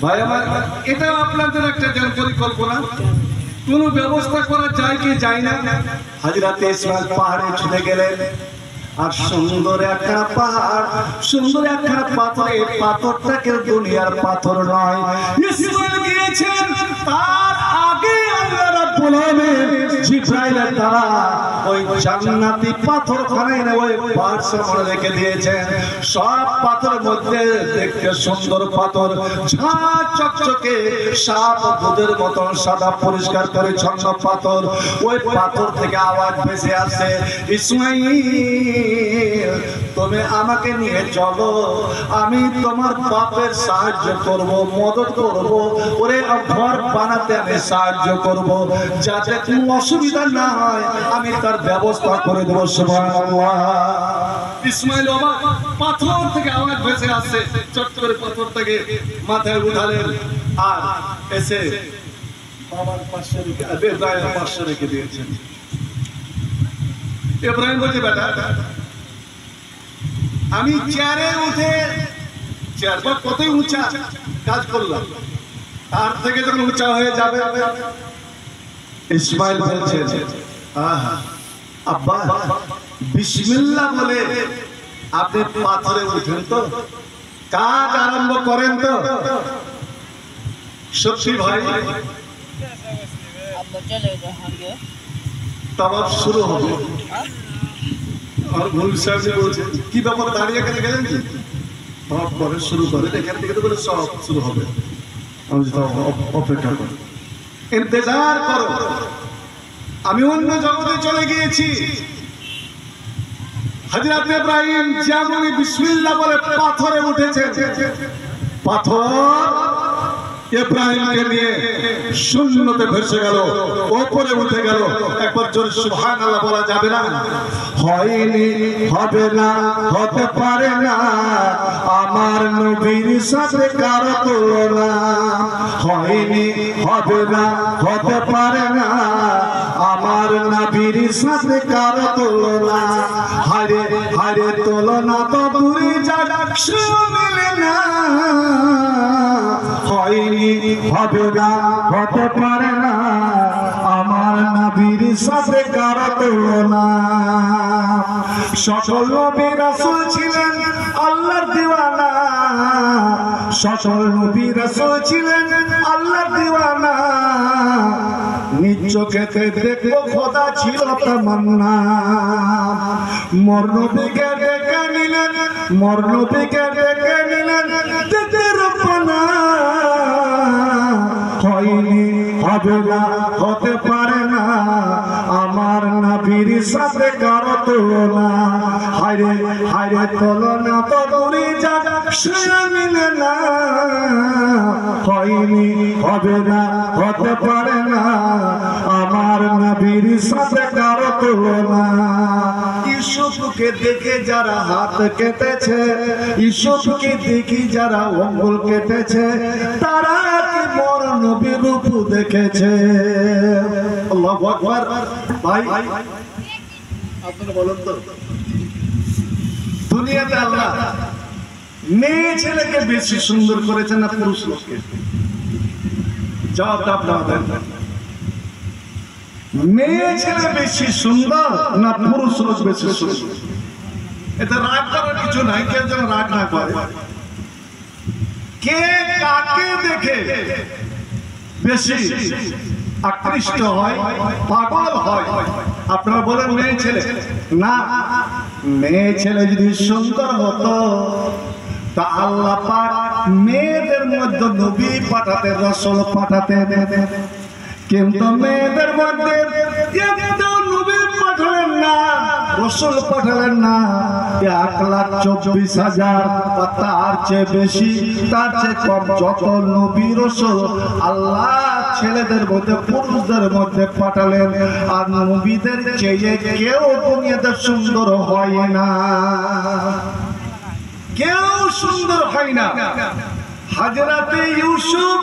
ভাই আমার, এটাও আপনাদের একটা পরিকল্পনা, কোন ব্যবস্থা করা যায় কি যায় না। হযরতে ইসমাইল পাহাড়ে ছুটে গেলেন, আর সুন্দর একটা পাহাড়, সুন্দর একটা পাথর। এই পাথরটাকে দুনিয়ার পাথর নয়, ইসমাইল গিয়েছেন তার আগে আল্লাহ রাব্বুল আলামিন জিবরাইলের দ্বারা ওই জান্নাতি পাথরখানা এনে ওই পাহাড়ের মধ্যে রেখে দিয়েছেন। সব পাথরের মধ্যে দেখতে সুন্দর পাথর, ঝাঁ চকচকে সাপ দুধের মতন সাদা পরিষ্কার পরিচ্ছন্ন পাথর। ওই পাথর থেকে আওয়াজ ভেসে আসে, ইসমাইল তুমি আমাকে নিয়ে চলো, আমি তোমার বাপের সাহায্য করব, মদত করব, ওরে ঘর বানাতে আমি সাহায্য করব, যাতে কোনো অসুবিধা না হয় আমি তার ব্যবস্থা করে দেবো। সুবহানাল্লাহ। ইসমাইল বাবা পাথর থেকে আওয়াজ ভেসে আসছে, চট করে পাথর থেকে মাথায় উঠালেন আর এসে বাবার পাশে রেখে ইব্রাহিমের পাশে রেখে দিয়েছেন। ইব্রাহিম বলছে, বেটা আমি চেয়ারে উঠে, চেয়ার কতই উঁচা কাজ করলাম, তার থেকে যখন উঁচা হয়ে যাবে। ইসমাইল বলছে, আহা আব্বা বিসমিল্লাহ বলে আপনি পাথরে উঠেন তো, কাজ আরম্ভ করেন তো। সত্যি ভাই তাওয়াফ শুরু হবে। আর ভুল সাহেব বলছে, কি ব্যাপার দাঁড়িয়ে এখানে গেলেন কি? তাওয়াফ করে শুরু করে, এখান থেকে তো বলে সব শুরু হবে। আমি অপেক্ষা করি, ইন্তজার করো, আমি অন্য জগতে চলে গিয়েছি। হযরত ইব্রাহিম যেমন বিসমিল্লাহ বলে পাথরে উঠেছে, পাথর ইব্রাহিমকে নিয়ে শূন্যতে ভেসে গেল, উপরে উঠে গেল। একবার জোরে সুবহানাল্লাহ বলা যাবে না? হয়নি, হবে না, হতে পারে না আমার নবীর সাথে কারো তুলনা। হয়নি, হবে না, হতে পারে না আমার নবীর সাথে কারো তুলনা। হারে হারে তুলনা তো দূরে যাক, মিলে না। হয়নি, হবে না, হতে পারে না আমার নবীর সাথে কারো তুলনা। সকল নবী রাসূল ছিলেন আল্লাহর দিওয়ানা, সকল নবী রাসূল ছিলেন আল্লাহর দিওয়ানা। নিজ চোখেতে দেখবো খোদা ছিল তামান্না। মোর নবীকে ডেকে নিলেন, মোর নবীকে ডেকে নিলেন দেখে রব্বানা। হয়নি, হবে না, হতে পারে না সাথে কারো তুলনা, হায়রে হায়রে তুলনা তো দূরে যাক সে মিলে না, হয়নি হবে না হতে পারে না আমার নবীর সাথে কারো তুলনা। ইউসুফকে দেখে যারা হাত কেটেছে, ইউসুফকে দেখি যারা অঙ্গুল কেটেছে, তারা কি মোর নবীর রূপ দেখেছে? আল্লাহু আকবার। ভাই আপনারা বলেন তো, দুনিয়াতে আল্লাহ মেয়ে ছেলেকে বেশি সুন্দর করেছে না পুরুষ লোককে? জবাবটা আপনারা দেন। মেয়ে ছেলে বেশি সুন্দর না পুরুষ লোক বেশি সুন্দর? এতে রাগ করার কিছু নাই, কেউ যেন রাগ না করে। কে কাকে দেখে বেশি আকৃষ্ট হয়, পাগল হয়? আপনারা বলেন মেয়ে ছেলে না। মেয়ে ছেলে যদি সুন্দর হতো তা আল্লাহ পাক মেয়েদের মধ্যে নবী পাঠাতেন, রাসূল পাঠাতেন, কিন্তু মেয়েদের মধ্যে একটু নবী পাঠালেন না, রাসূল পাঠালেন না। 1,24,000 বা তার চেয়ে বেশি, তার চেয়ে কম যত নবী রাসূল আল্লাহ ছেলেদের মধ্যে পুরুষদের মধ্যে পাঠালেন, আর নবীদের চেয়ে কেউ দুনিয়াতে সুন্দর হয় না, কেউ সুন্দর হয় না। হযরতে ইউসুফ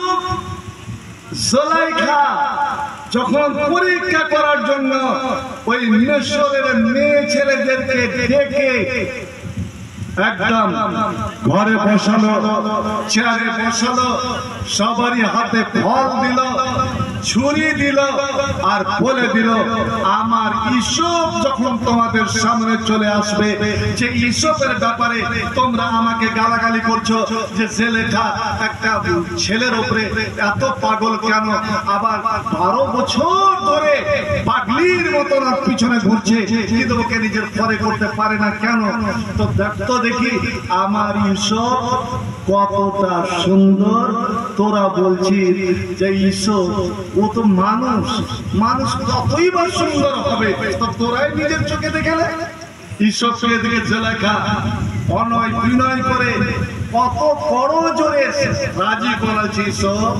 জুলাইখা যখন পরীক্ষা করার জন্য ওই মিশরের মেয়ে ছেলেদেরকে ডেকে একদম ঘরে বসালো, চেয়ারে বসালো, সবারই হাতে ফল দিল, ছুরি দিল, আর বলে দিল আমার ইউসুফ যখন তোমাদের সামনে চলে আসবে, যে ইউসুফের ব্যাপারে তোমরা আমাকে গালাগালি করছো যে জুলাইখা একটা ছেলের উপরে এত পাগল কেন, আবার 12 বছর ধরে পাগলির মতো পিছনে ঘুরছে, কিন্তু ওকে নিজের ঘরে করতে পারে না কেন? তো দেখতো দেখি আমার ইউসুফ কতটা সুন্দর। তোরা বলছিস যে ইউসুফ ও তো মানুষ, মানুষ কতই বা সুন্দর হবে, তো তোরাই নিজের চোখে দেখে নে। ইউসুফকে দেখে জুলাইখা অনয় বিনয় করে কত বড় জোরে রাজি করেছে, ইউসুফ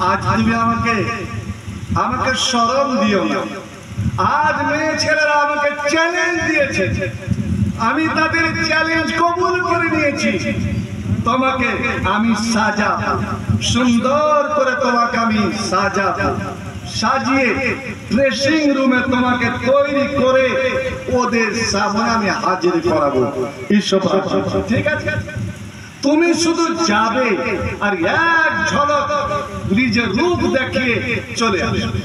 আজ তুমি আমাকে শরম দিও না। আজ মেয়ে ছেলেরা আমাকে চ্যালেঞ্জ দিয়েছে, আমি তাদের চ্যালেঞ্জ কবুল করে নিয়েছি। তোমাকে আমি সাজাবো, সুন্দর করে তোমাকে আমি সাজাবো, সাজিয়ে ড্রেসিং রুমে তোমাকে তৈরি করে ওদের সামনে আমি হাজির করাবো। ঈশ্বর ঠিক আছে, তুমি শুধু যাবে আর এক ঝলক নিজের রূপ দেখিয়ে চলে আসবে।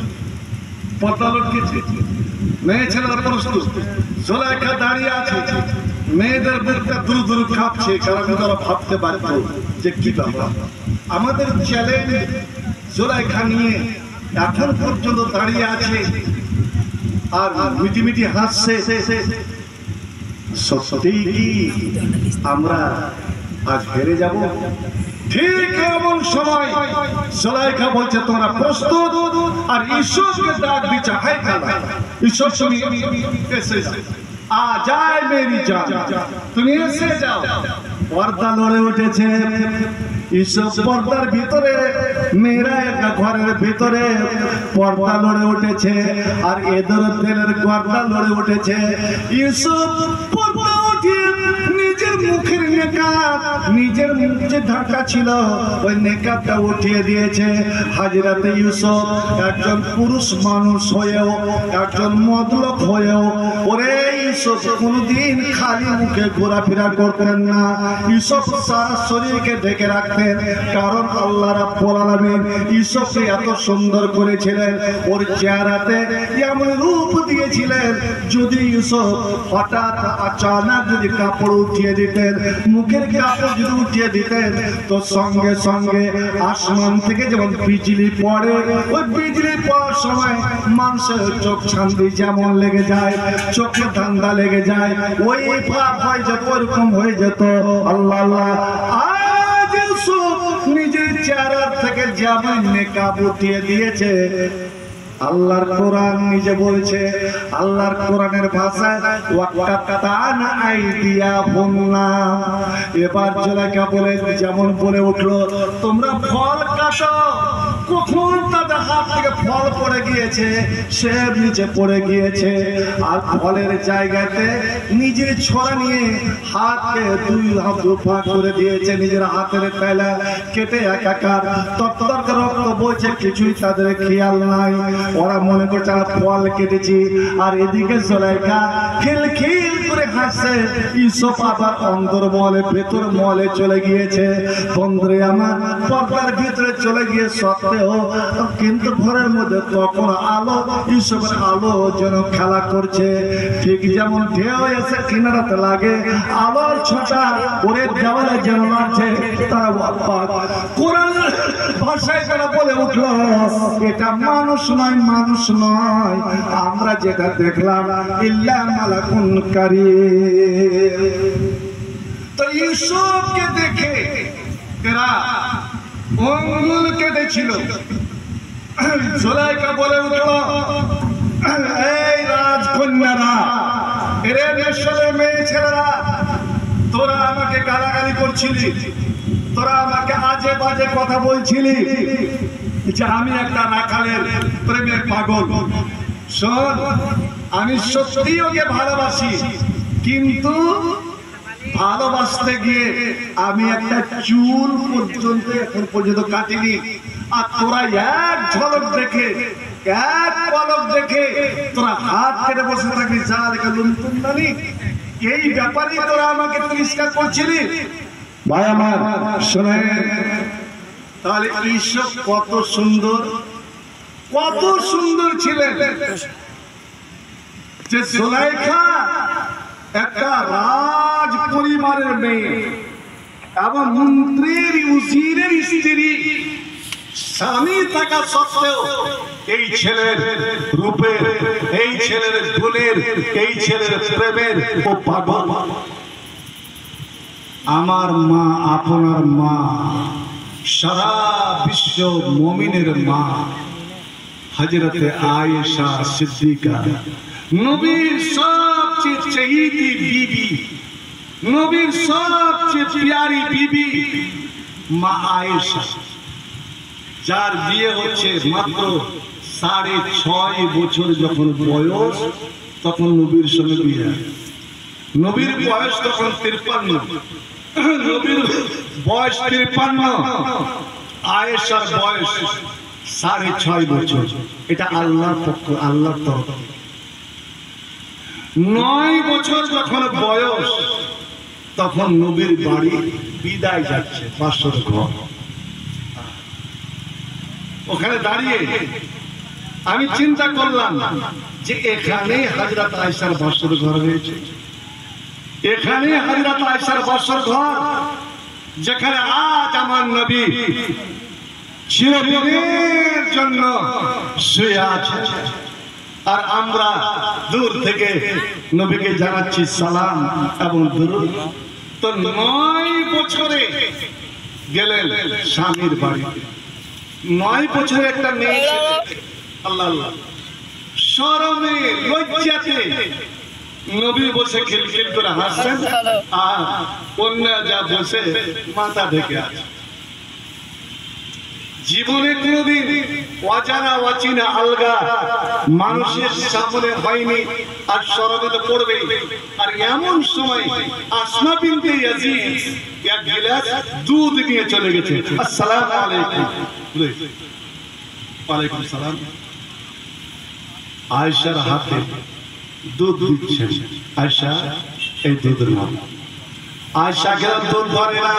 পর্দা লটকেছে, মেয়ে ছেলেরা প্রস্তুত, জুলাইখা দাঁড়িয়ে আছে, মেয়েদের বুকটা দুরু দুরু কাঁপছে, কারণ তারা ভাবতে পারত যে কি ব্যাপার, আমাদের চ্যালেঞ্জ জুলাইখা নিয়ে এখন পর্যন্ত দাঁড়িয়ে আছে আর মিটিমিটি হাসছে। সত্যি কি আমরা আজ হেরে যাব? ঠিক এমন সময় জুলাইখা বলছে তোমরা প্রস্তুত, আর ইউসুফকে ডাক দিচ্ছে, হায় খালা ইউসুফ তুমি এসে যাও, আ যায় মেরি জান, তুমি এসে যাও। পর্দা লড়ে উঠেছে, ইউসুফ পর্দার ভিতরে, মেয়েরা একটা ঘরের ভিতরে পর্দা লড়ে উঠেছে, আর এদের তেলের পর্দা লড়ে উঠেছে। ইউসুফ পর্দা উঠিয়ে নিজের মুখের নেকাব, নিজের মুখ যে ঢাকা ছিল ওই নেকাবটা উঠিয়ে দিয়েছে। হযরতে ইউসুফ একজন পুরুষ মানুষ হয়েও, একজন মদলোক হয়েও, ওরে ইউসুফ কোনদিন খালি মুখে ঘোরাফেরা করতেন না। ইউসুফ সারা শরীরকে ঢেকে রাখতেন, কারণ আল্লাহ রাব্বুল আলামিন ইউসুফকে এত সুন্দর করেছিলেন, ওর চেহারাতে এমন রূপ দিয়েছিলেন, যদি ইউসুফ হঠাৎ আচানক যদি কাপড় উঠিয়ে দিতেন, মুখের কাপড় যদি উঠিয়ে দিতেন, তো সঙ্গে সঙ্গে আসমান থেকে যেমন বিজলি পড়ে, ওই বিজলি পড়ার সময় মানুষের চোখ ছান্দি যেমন লেগে যায়, চোখে ধান্দা লেগে যায়, ওই ভাব হয়ে যেত, ওরকম হয়ে যেত। আল্লাহ আল্লাহ, আজ ইউসুফ নিজের চেহারা থেকে যেমন নেকাব উঠিয়ে দিয়েছে, আল্লাহর কোরআন নিজে বলছে, আল্লাহর কোরআনের ভাষায় ওয়াকাতানা আইদিয়াহুম। এবার জুলাইখা বলে যেমন বলে উঠলো, তোমরা ফল কাটো। কখন তাদের হাত থেকে ফল পড়ে গিয়েছে, সে নিচে পড়ে গিয়েছে, আর ফলের জায়গাতে নিজের ছোরা নিয়ে হাতকে দুই ভাগ করে দিয়েছে, নিজের হাতের তেলা কেটে একাকার, তত্তরকে রক্ত বইছে, কিছুই তাদের খেয়াল নাই। ওরা মনে করছে আমরা ফল কেটেছি, আর এদিকে জুলাইখা খিলখিল করে হাসছে। ইউসুফ আবার অন্তর মহলে ভেতর মহলে চলে গিয়েছে। বন্ধুরে আমার, পর্দার ভিতরে চলে গিয়ে সত্ত্বেও কিন্তু ঘরের মধ্যে তখন আলো, ইউসুফের আলো যেন খেলা করছে। ঠিক যেমন ঢেউ এসে কিনারাতে লাগে, আলোর ছোটা ওরে দেওয়ালে যেন লাগছে। তারা কোরআন ভাষায় তারা বলে উঠল, এটা মানুষ নয়, মানুষ নয়, আমরা যেটা দেখলাম ইল্লা মালাকুন কারীম। তো ইউসুফকে দেখে এরা অঙ্গুল কেটেছিল। জুলাইখা বলে উঠল, এই রাজকন্যারা, এরে মিশরের মেয়ে ছেলেরা, তোরা আমাকে গালাগালি করছিলি, তোরা আমাকে আজে বাজে কথা বলছিলি যে আমি একটা রাখালের প্রেমের পাগল। শোন, আমি সত্যি ওকে ভালোবাসি, কিন্তু ভালোবাসতে গিয়ে আমি একটা চুল পর্যন্ত এখন পর্যন্ত কাটিনি। আর তোরা এক ঝলক দেখে, এক পলক দেখে তোরা হাত কেটে বসে থাকবি, যা লেখা লুমতুম নানি। এই ব্যাপারে তোরা আমাকে তিরস্কার করছিলি। ভাই আমার শোনেন, তাহলে ঈশ্বর কত সুন্দর, কত সুন্দর ছিলেন যে জুলাইখা একটা রাজ পরিবারের মেয়ে এবং মন্ত্রীর উজিরের স্ত্রী, স্বামী থাকা সত্ত্বেও এই ছেলের রূপের, এই ছেলের গুণের, এই ছেলের প্রেমের ও পাগল। আমার মা, আপনার মা, সারা বিশ্ব মুমিনের মা হযরতে আয়েশা সিদ্দিকা, নবীর সবচেয়ে চহিতি বিবি, নবীর সবচেয়ে প্যারি বিবি মা আয়েশা, যার বিয়ে হচ্ছে মাত্র 6.5 বছর যখন বয়স, তখন নবীর সঙ্গে বিয়ে। নবীর বয়স তখন 53, নবীর বয়স 53, আয়েশার বয়স 6.5 বছর। এটা আল্লাহর পক্ষ, আল্লাহর তরফ। 9 বছর যখন বয়স, তখন নবীর বাড়ি বিদায় যাচ্ছে, বাসর ঘর। ওখানে দাঁড়িয়ে আমি চিন্তা করলাম যে এখানে হযরত আয়েশার বাসর ঘর হয়েছে, এখানে হযরত আয়েশার বাসর ঘর, যেখানে আজ আমার নবী চিরদিনের জন্য শুয়ে আছে। আর আমরা দূর থেকে নবীকে জানাচ্ছি সালাম এবং দুরূদ। তো 9 বছরে গেলেন স্বামীর বাড়িতে। 9 বছরে একটা মেয়ে, আল্লাহ আল্লাহ, শরমে লজ্জাতে নবী বসে খিলখিল করে হাসছেন, আর কন্যা যা বসে মাথা ঢেকে আছে। জীবনে কোনদিন অজানা অচিনা আলগা মানুষের সামনে হয়নি, আর শরমে তো পড়বে। আর এমন সময় আসমা বিনতে ইয়াজিদ এক গিলাস দুধ নিয়ে চলে গেছে। আসসালামু আলাইকুম। ওয়ালাইকুম সালাম। আয়েশার হাতে দুধ দিচ্ছে। আয়েশা, এই দুধ নাও। আয়েশা গেল দুধ ধরে না।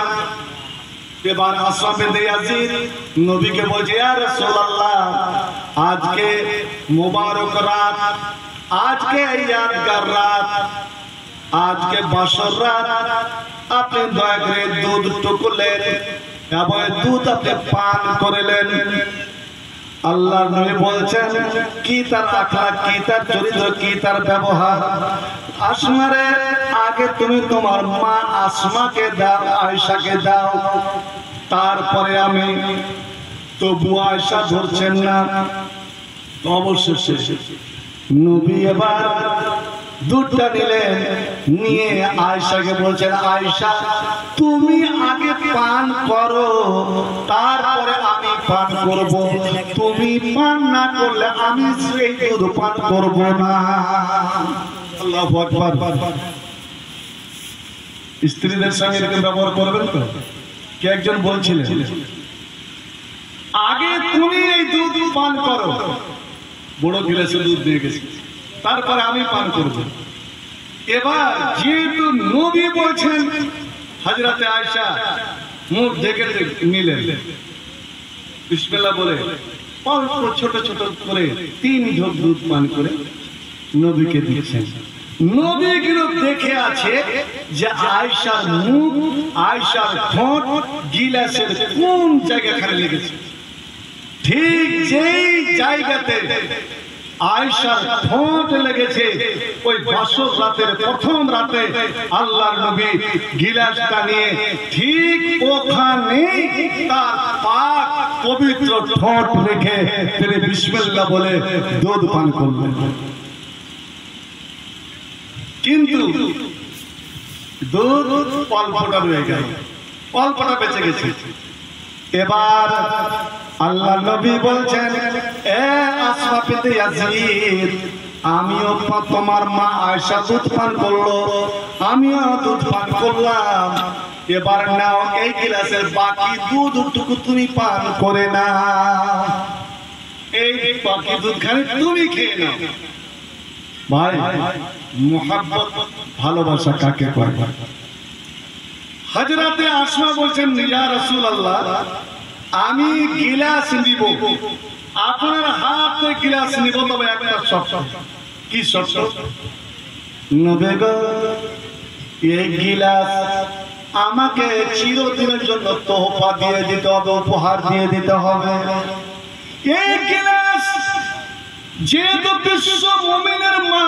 এবার আসমা বিনতে ইয়াজিদ নবীকে বলছে, ইয়া রাসূলুল্লাহ, আজকে মুবারক রাত, আজকে ইয়াদগার রাত, আজকে বাসর রাত, আপনি দয়া করে দুধ টুকুলেন এবং দুধ আপনি পান করলেন। আল্লাহর নবী বলছেন, কি তার আখলাক, কি তার চরিত্র, কি তার ব্যবহার। আসমারে আগে তুমি তোমার মা আসমাকে দাও, আয়েশাকে দাও, তারপরে আমি। তবু আয়েশা ধরছেন না। অবশেষে নবী এবার দুধটা নিলেন, নিয়ে আয়েশাকে বলছেন, আয়েশা তুমি আগে পান করো, তারপরে আমি পান করব। তুমি পান না করলে আমি সেই দুধ পান করব না। আল্লাহু আকবার। স্ত্রীদের সঙ্গে এরকম ব্যবহার করবেন তো? কে একজন বলছিলেন, আগে তুমি এই দুধ পান করো, বড় গিলাসে দুধ দিয়ে গেছে, তারপরে আমি পান করব। এবার যেহেতু নবী বলছেন, হযরতে আয়েশা মুখ ঢেকে নিলেন, বিসমিল্লাহ বলে অল্প ছোট ছোট করে 3 ঢোক দুধ পান করে নবীকে দিয়েছেন। নবী কিন্তু দেখে আছে যে আয়েশার মুখ, আয়েশার ঠোঁট গিলাসের কোন জায়গাখানে লেগেছে। ঠিক যেই জায়গাতে আয়েশার ঠোঁট লেগেছে, ওই বাসর রাতের প্রথম রাতে আল্লাহর নবী গিলাসটা নিয়ে ঠিক ওখানে তার পাক পবিত্র ঠোঁট রেখে তিনি বিসমিল্লাহ বলে দুধ পান করলেন। কিন্তু দুধ অল্পটা রয়ে গেল, অল্পটা বেঁচে গেছে। এবার আল্লাহ নবী বলছেন, এ আসমা বিনতে ইয়াজিদ, আমিও তোমার মা আয়েশা দুধ পান করলো, আমিও দুধ পান করলাম, এবার নাও এই গিলাসের বাকি দুধটুকু তুমি পান করে নাও, এই বাকি দুধখানি তুমি খেয়ে নাও। ভাই, মুহাব্বত ভালোবাসা কাকে কয়? হযরতে আসমা বলছেন, ইয়া রাসূলুল্লাহ, আমি গিলাস নিব, আপনার হাতে গিলাস নিব, তবে একটা শর্ত। কি শর্ত? নবী গো, এই গিলাস আমাকে চিরদিনের জন্য তোহফা দিয়ে দিতে হবে, উপহার দিয়ে দিতে হবে। এই গিলাস যেহেতু বিশ্ব মুমিনের মা,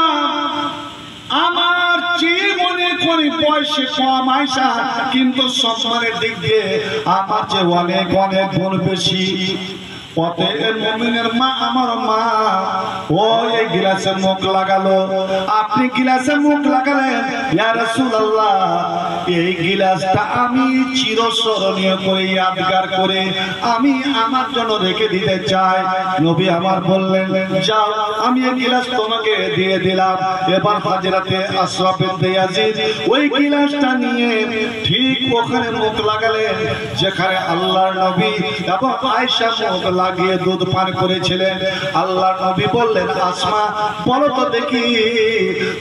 আমার চেয়ে মনে করি বয়সে কম আয়েশা, কিন্তু সম্মানের দিক দিয়ে আমার চেয়ে অনেক অনেক গুণ বেশি। অতএব মুমিনের মা আমার মা, ও এই গিলাসে মুখ লাগালো, আপনি গিলাসে মুখ লাগালেন, ইয়া রাসূলুল্লাহ, এই গিলাসটা আমি চিরস্মরণীয় করে, ইয়াদগার করে আমি আমার জন্য রেখে দিতে চাই। নবী আমার বললেন, যাও, আমি এই গিলাস তোমাকে দিয়ে দিলাম। এবার হযরতে আসমা বিনতে ইয়াজিদ ওই গিলাসটা নিয়ে ঠিক ওখানে মুখ লাগালেন যেখানে আল্লাহর নবী এবং আয়েশা মুখ লাগিয়ে দুধ পান করেছিলেন। আল্লাহর নবী বললেন, আসমা বলো তো দেখি,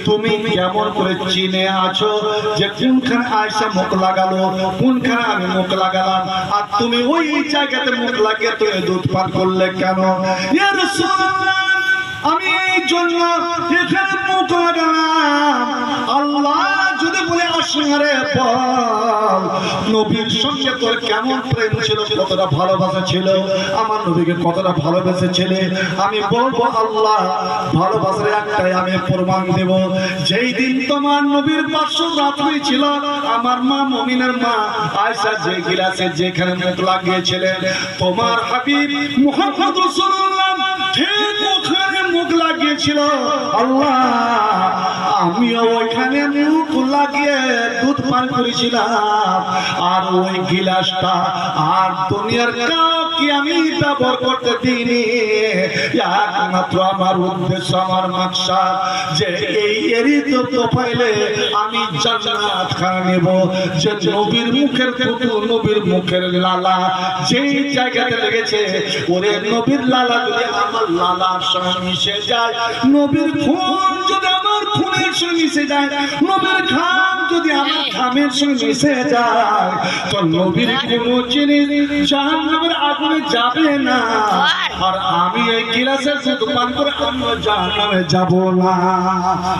তুমি কেমন করে চিনে আছো যে কোনখানে আয়েশা মুখ লাগালো, কোনখানে আমি মুখ লাগালাম, আর তুমি ওই জায়গাতে মুখ লাগিয়ে তুমি দুধ পান করলে কেন? ইয়া রাসূলুল্লাহ, আমি এই জন্য এখানে মুখ লাগালাম, আল্লাহ যদি বলে আসমারে বল, নবীর সঙ্গে তোর কেমন প্রেম ছিল, কতটা ভালোবাসা ছিল, আমার নবীকে কতটা ভালোবেসেছিলে, আমি বলবো আল্লাহ ভালোবাসার একটাই আমি প্রমাণ দেব। যেই দিন তোমার নবীর বাসর রাত হয়েছিল, আমার মা মুমিনের মা আয়েশা যে গিলাসে যেখানে মুখ লাগিয়েছিলেন, তোমার হাবিব মুহাম্মদ রাসূলুল্লাহ ঠিক ওখানে মুখ লাগিয়েছিল। আল্লাহ, আমিও ওইখানে মুখ লাগিয়ে দুধ পান করেছিলাম, আর ওই গিলাসটা আর দুনিয়ার কাউকে আমি ব্যবহার করতে দিইনি। একমাত্র আমার উদ্দেশ্য, আমার মাকসাদ যে এই এরই তো পাইলে আমি জান্নাত খানা নেব। যে নবীর মুখের ফুটু, নবীর মুখের লালা যেই জায়গাতে লেগেছে, ওরে নবীর লালা যদি আমার লালার সঙ্গে মিশে যায়, নবীর খুন যদি আমার খুনের সঙ্গে মিশে যায়, নবীর ঘাম যদি আমার ঘামের সঙ্গে মিশে যায়, তো নবীর কোনো জিনিস জাহান্নামের আগুনে যাবে না। আর আমি এই গিলাসের দুধ পান করে আমি জাহান্নামে যাব না।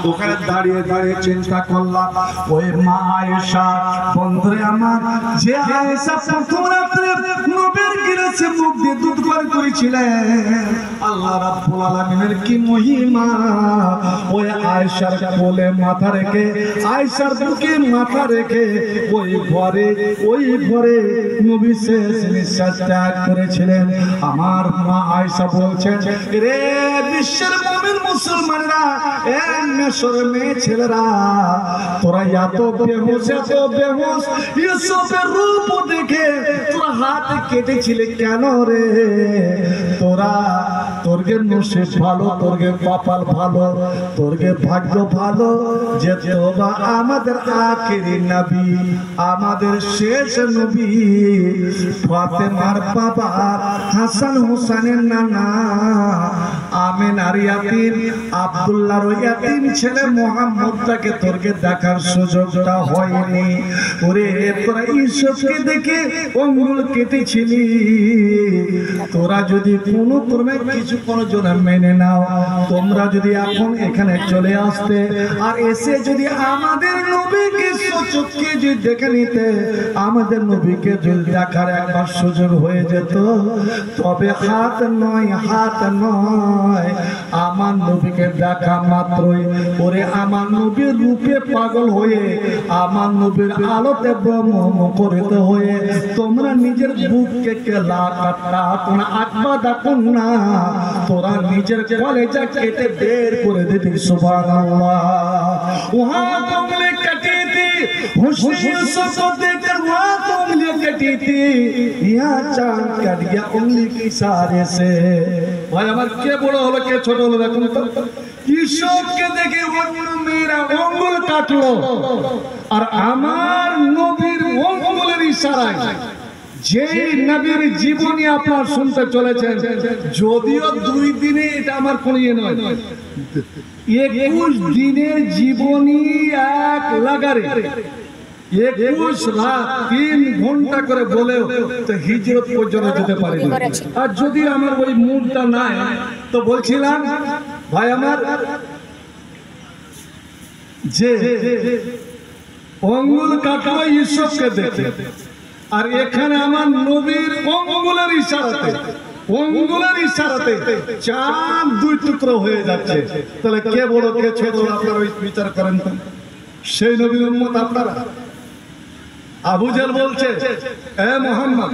ওখানে দাঁড়িয়ে দাঁড়িয়ে চিন্তা করলাম, ওই মা আয়েশা, বন্ধুরে আমার, যে আয়েশা প্রথম রাত্রে নবীর গিলাসে মুখ দিয়ে দুধ পান করেছিলেন। আল্লাহ রাব্বুল আলামিনের কি মহিমা! ওই আয়েশার কোলে মাথা রেখে, আয়েশার বুকে মাথা রেখে ওই ঘরে নবী শেষ নিঃশ্বাস ত্যাগ করেছিলেন। আমার মা আয়েশা বলছেন, রে বিশ্বের মুমিন মুসলমানরা, এ মিশরের মেয়ে ছেলেরা, তোরা এত বেহুশ ইউসুফের রূপ দেখে তোরা হাত কেটেছিলে কেন রে? তোরগে নসিব ভালো, তোরগে কপাল ভালো, তোরগে ভাগ্য ভালো যে তোবা আমাদের আখেরি নবী, আমাদের শেষ নবী ফাতেমার বাবা হাসান হুসাইনের নানা আমিনার ইয়াতিম আব্দুল্লাহর ইয়াতিম ছেলে মুহাম্মদটাকে তোরকে দেখার সুযোগটা হয়নি। ওরে তোরা ইউসুফকে দেখে আঙ্গুল কেটেছিলি। তোরা যদি কোনো ক্রমে কিছু কোনো জন মেনে নাও, তোমরা যদি এখন এখানে চলে আসতে আর এসে যদি আমাদের নবীকে চোখকে যদি দেখে নিতে, আমাদের নবীকে যদি দেখার একবার সুযোগ হয়ে যেত, তবে হাত নয় আমার নবীকে দেখা মাত্রই ওরে আমার নবীর রূপে পাগল হয়ে, আমার নবীর আলোতে ব্রহ্ম করিতে হয়ে তোমরা নিজের বুককে কেলা কাটা তোমরা আকবা দেখুন না, তোরা নিজের কলেজা কেটে বের করে দিতে। সুবহানাল্লাহ। वहाँ तो उंगली कटी थी, हुस्न यूसुफ को देखकर वहाँ तो उंगली कटी थी, यहाँ चांद कट गया उंगली के इशारे से। भाई हमारे के बड़ा होलो के छोटा होलो देखो तो यूसुफকে দেখে অন্য মেয়েরা আঙ্গুল কাটলো আর আমার নবীর আঙ্গুলের ইশারায় যে নবীর জীবনী আপনারা শুনতে চলেছেন, যদিও 2 দিনে এটা আমার কোনো ইয়ে নয়, 21 দিনের জীবনী এক লাগারে 21 রাত 3 ঘন্টা করে বলেও তো হিজরত পর্যন্ত যেতে পারেনি। আর যদি আমার ওই মুডটা নাই তো বলছিলাম ভাই আমার যে আঙ্গুল কাটলো ইউসুফকে দেখে, আর এখানে আমার নবীর আঙ্গুলের ইশারাতে চাঁদ 2 টুকরো হয়ে যাচ্ছে। তাহলে কে বড় কে ছোট আপনারা ওই বিচার করেন তো। সেই নবীর উম্মত আপনারা। আবু জাহল বলছে, এ মুহাম্মদ,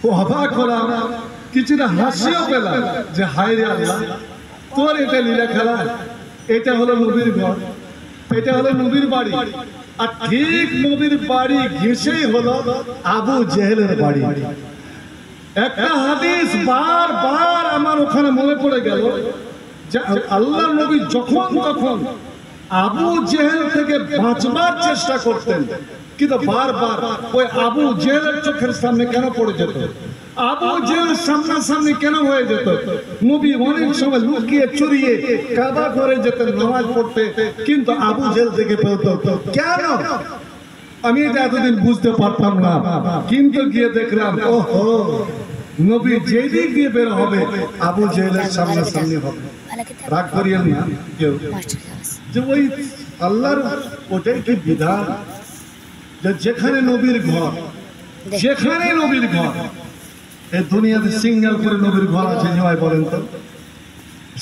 ও অবাক হলাম, কিছুটা হাসিও পেলাম যে হায় রে আল্লাহ, তোর এটা লীলা খেলা, এটা হলো নবীর ঘর, এটা হলো নবীর বাড়ি, আর ঠিক নবীর বাড়ি ঘেঁষেই হলো আবু জেহেলের বাড়ি। একটা হাদিস বারবার আমার ওখানে মনে পড়ে গেল যে আল্লাহর নবী যখন তখন আবু জেহেল থেকে বাঁচবার চেষ্টা করতেন, কিন্তু বারবার ওই আবু জেহেলের চোখের সামনে কেন পড়ে যেত, আবু জেহেল সামনাসামনি কেন হয়ে যেত। নবী অনেক সময় লুকিয়ে চুরিয়ে কাবা করে যেতেন নামাজ পড়তে, কিন্তু আবু জেহেল থেকে পেত কেন? আমি এটা এতদিন বুঝতে পারতাম না, কিন্তু গিয়ে দেখলাম ওহো, নবী যেই দিক দিয়ে বের হবে আবু জেহেলের সামনাসামনি হবে। রাগ করিয়েন না কেউ, যে ওই আল্লাহর ওটাই কি বিধান যে যেখানে নবীর ঘর, যেখানে নবীর ঘর, এই দুনিয়াতে সিঙ্গেল করে নবীর ঘর আছে? জয় বলেন তো,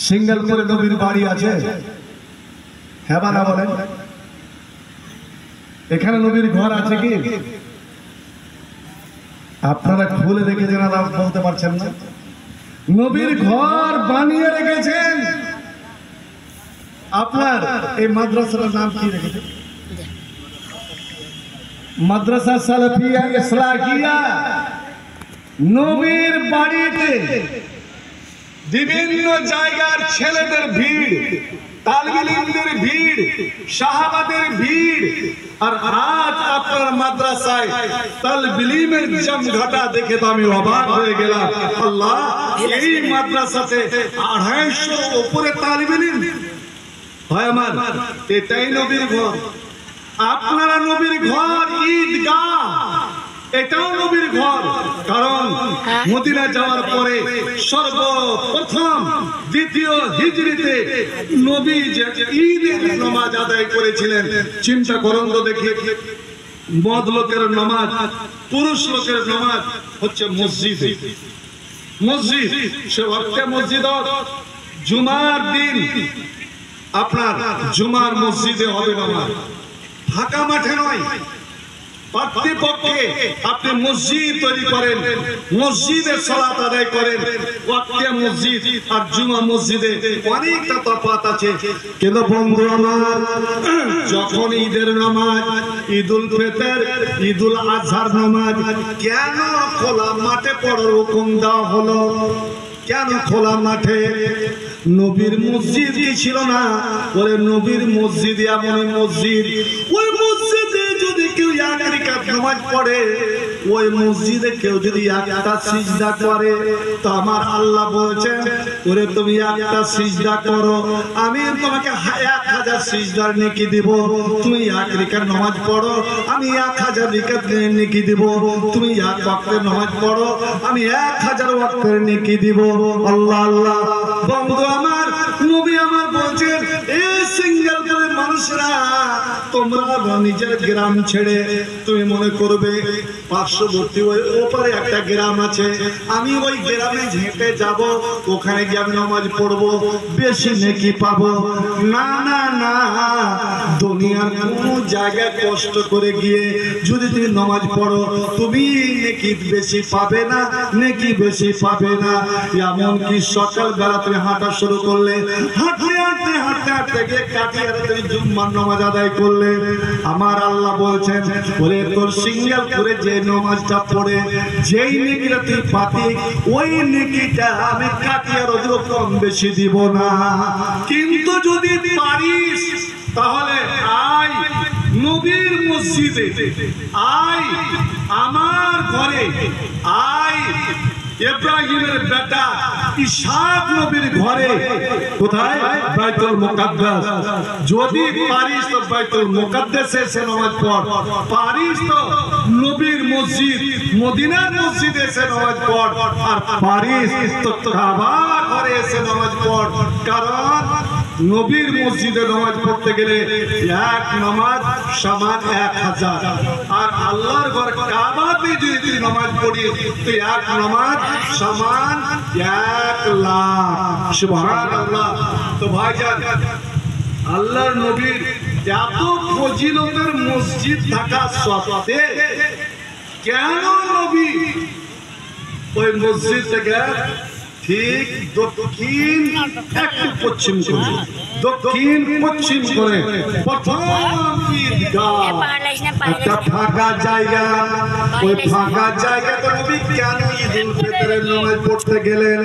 সিঙ্গেল করে নবীর বাড়ি আছে? হ্যাঁ বা না বলেন? এখানে নবীর ঘর আছে কি? আপনারা খুলে রেখেছেন আর বলতে পারছেন না। নবীর ঘর বানিয়ে রেখেছেন। আপনার এই মাদ্রাসার নাম কি রেখেছেন? মাদ্রাসা সালাফিয়া ইসলাহিয়া। নবীর বাড়িতে বিভিন্ন জায়গার ছেলেদের ভিড়, তালিবে ইলমের ভিড়, সাহাবাদের ভিড়, আর আজ আপনার মাদ্রাসায় তালিবে ইলমের জমঘটা দেখে তো আমি অবাক হয়ে গেলাম। আল্লাহ, এই মাদ্রাসাতে 250 উপরে তালিবে ইলম হয় আমার, এটাই নবীর ঘর। আপনারা নবীর ঘর ঈদগাহ, এটাও নবীর ঘর। কারণ মদিনা যাওয়ার পরে সর্বপ্রথম দ্বিতীয় হিজরিতে নবী যে ঈদের নামাজ আদায় করেছিলেন, চিন্তা করুন তো দেখি। মদ লোকের নামাজ, পুরুষ লোকের নামাজ হচ্ছে মসজিদে। মসজিদ সে ওয়াক্তে মসজিদ, জুমার দিন আপনার জুমার মসজিদে হবে নামাজ, ফাঁকা মাঠে নয়। পার্থিপক্ষে আপনি মসজিদ তৈরি করেন, মসজিদে সালাত আদায় করেন। ওয়াক্তে মসজিদ আর জুমা মসজিদে অনেকটা তফাৎ আছে। কিন্তু বন্ধু আমার, যখন ঈদের নামাজ, ঈদুল ফিতর, ঈদুল আজহার নামাজ কেন খোলা মাঠে পড়ার হুকুম দেওয়া হলো? কেন খোলা মাঠে? নবীর মসজিদ কি ছিল না? ওরে নবীর মসজিদ এমনই মসজিদ, ওই মসজিদে যদি কেউ এক রাকাত নামাজ পড়ে, ওই মসজিদে কেউ যদি একটা সিজদা করে, তো আমার আল্লাহ বলছেন ওরে তুমি একটা সিজদা করো, আমি তোমাকে 1000 সিজদার নেকি দিব। তুমি এক রাকাত নামাজ পড়ো, আমি 1000 রাকাত নেকি দিব। তুমি এক ওয়াক্তের নামাজ পড়ো, আমি 1000 ওয়াক্তের নেকি দিব। আল্লাহ আল্লাহ। বন্ধু আমার, নবী আমার বলছেন, এই সিঙ্গেল করে মানুষরা, তোমরা নিজের গ্রাম ছেড়ে তুমি মনে করবে পার্শ্ববর্তী ওই ওপারে একটা গ্রাম আছে, আমি ওই গ্রামে হেঁটে যাব, ওখানে গিয়ে আমি নামাজ পড়বো, বেশি নেকি পাবো। না না না, দুনিয়ার কোনো জায়গায় কষ্ট করে গিয়ে যদি তুমি নামাজ পড়ো, তুমি নেকি বেশি পাবে না, নেকি বেশি পাবে না। এমনকি সকালবেলা তুমি হাঁটা শুরু করলে, হাঁটতে হাঁটতে হাঁটতে হাঁটতে গিয়ে কাটিয়ারে তুমি জুম্মার নামাজ আদায় করলে, আমার আল্লাহ বলছেন ওরে তোর সিঙ্গেল করে যে নামাজটা পড়ে যেই নেকিটা তুই পাতি, ওই নেকিটা আমি কাটিয়ার অধিক কম বেশি দিব না। কিন্তু যদি পারিস তাহলে আয় নবীর মসজিদে, আয় আমার ঘরে, আয় ইব্রাহিমের বেটা ইসহাক নবীর ঘরে। কোথায়? বাইতুল মুকাদ্দাস। যদি পারিস তো বাইতুল মুকাদ্দাসে এসে নামাজ পড়, পারিস তো নবীর মসজিদ মদিনার মসজিদে এসে নামাজ পড়, আর পারিস তো কাবা ঘরে এসে নামাজ পড়। কারণ নবীর মসজিদে নামাজ পড়তে গেলে এক নামাজ সমান 1000, আর আল্লাহর ঘর কাবাতে যদি নামাজ পড়ি তো এক নামাজ সমান 1,00,000। সুবহানাল্লাহ। তো ভাইজান, আল্লাহর নবীর এত ফজিলতের মসজিদ থাকা সত্ত্বে কেন নবী ওই মসজিদ থেকে ঠিক দক্ষিণ একটু পশ্চিম করে, দক্ষিণ পশ্চিম করে প্রথম একটা ফাঁকা জায়গা, ওই ফাঁকা জায়গাতে নবী কেন ঈদুল ফিতরের নামাজ পড়তে গেলেন?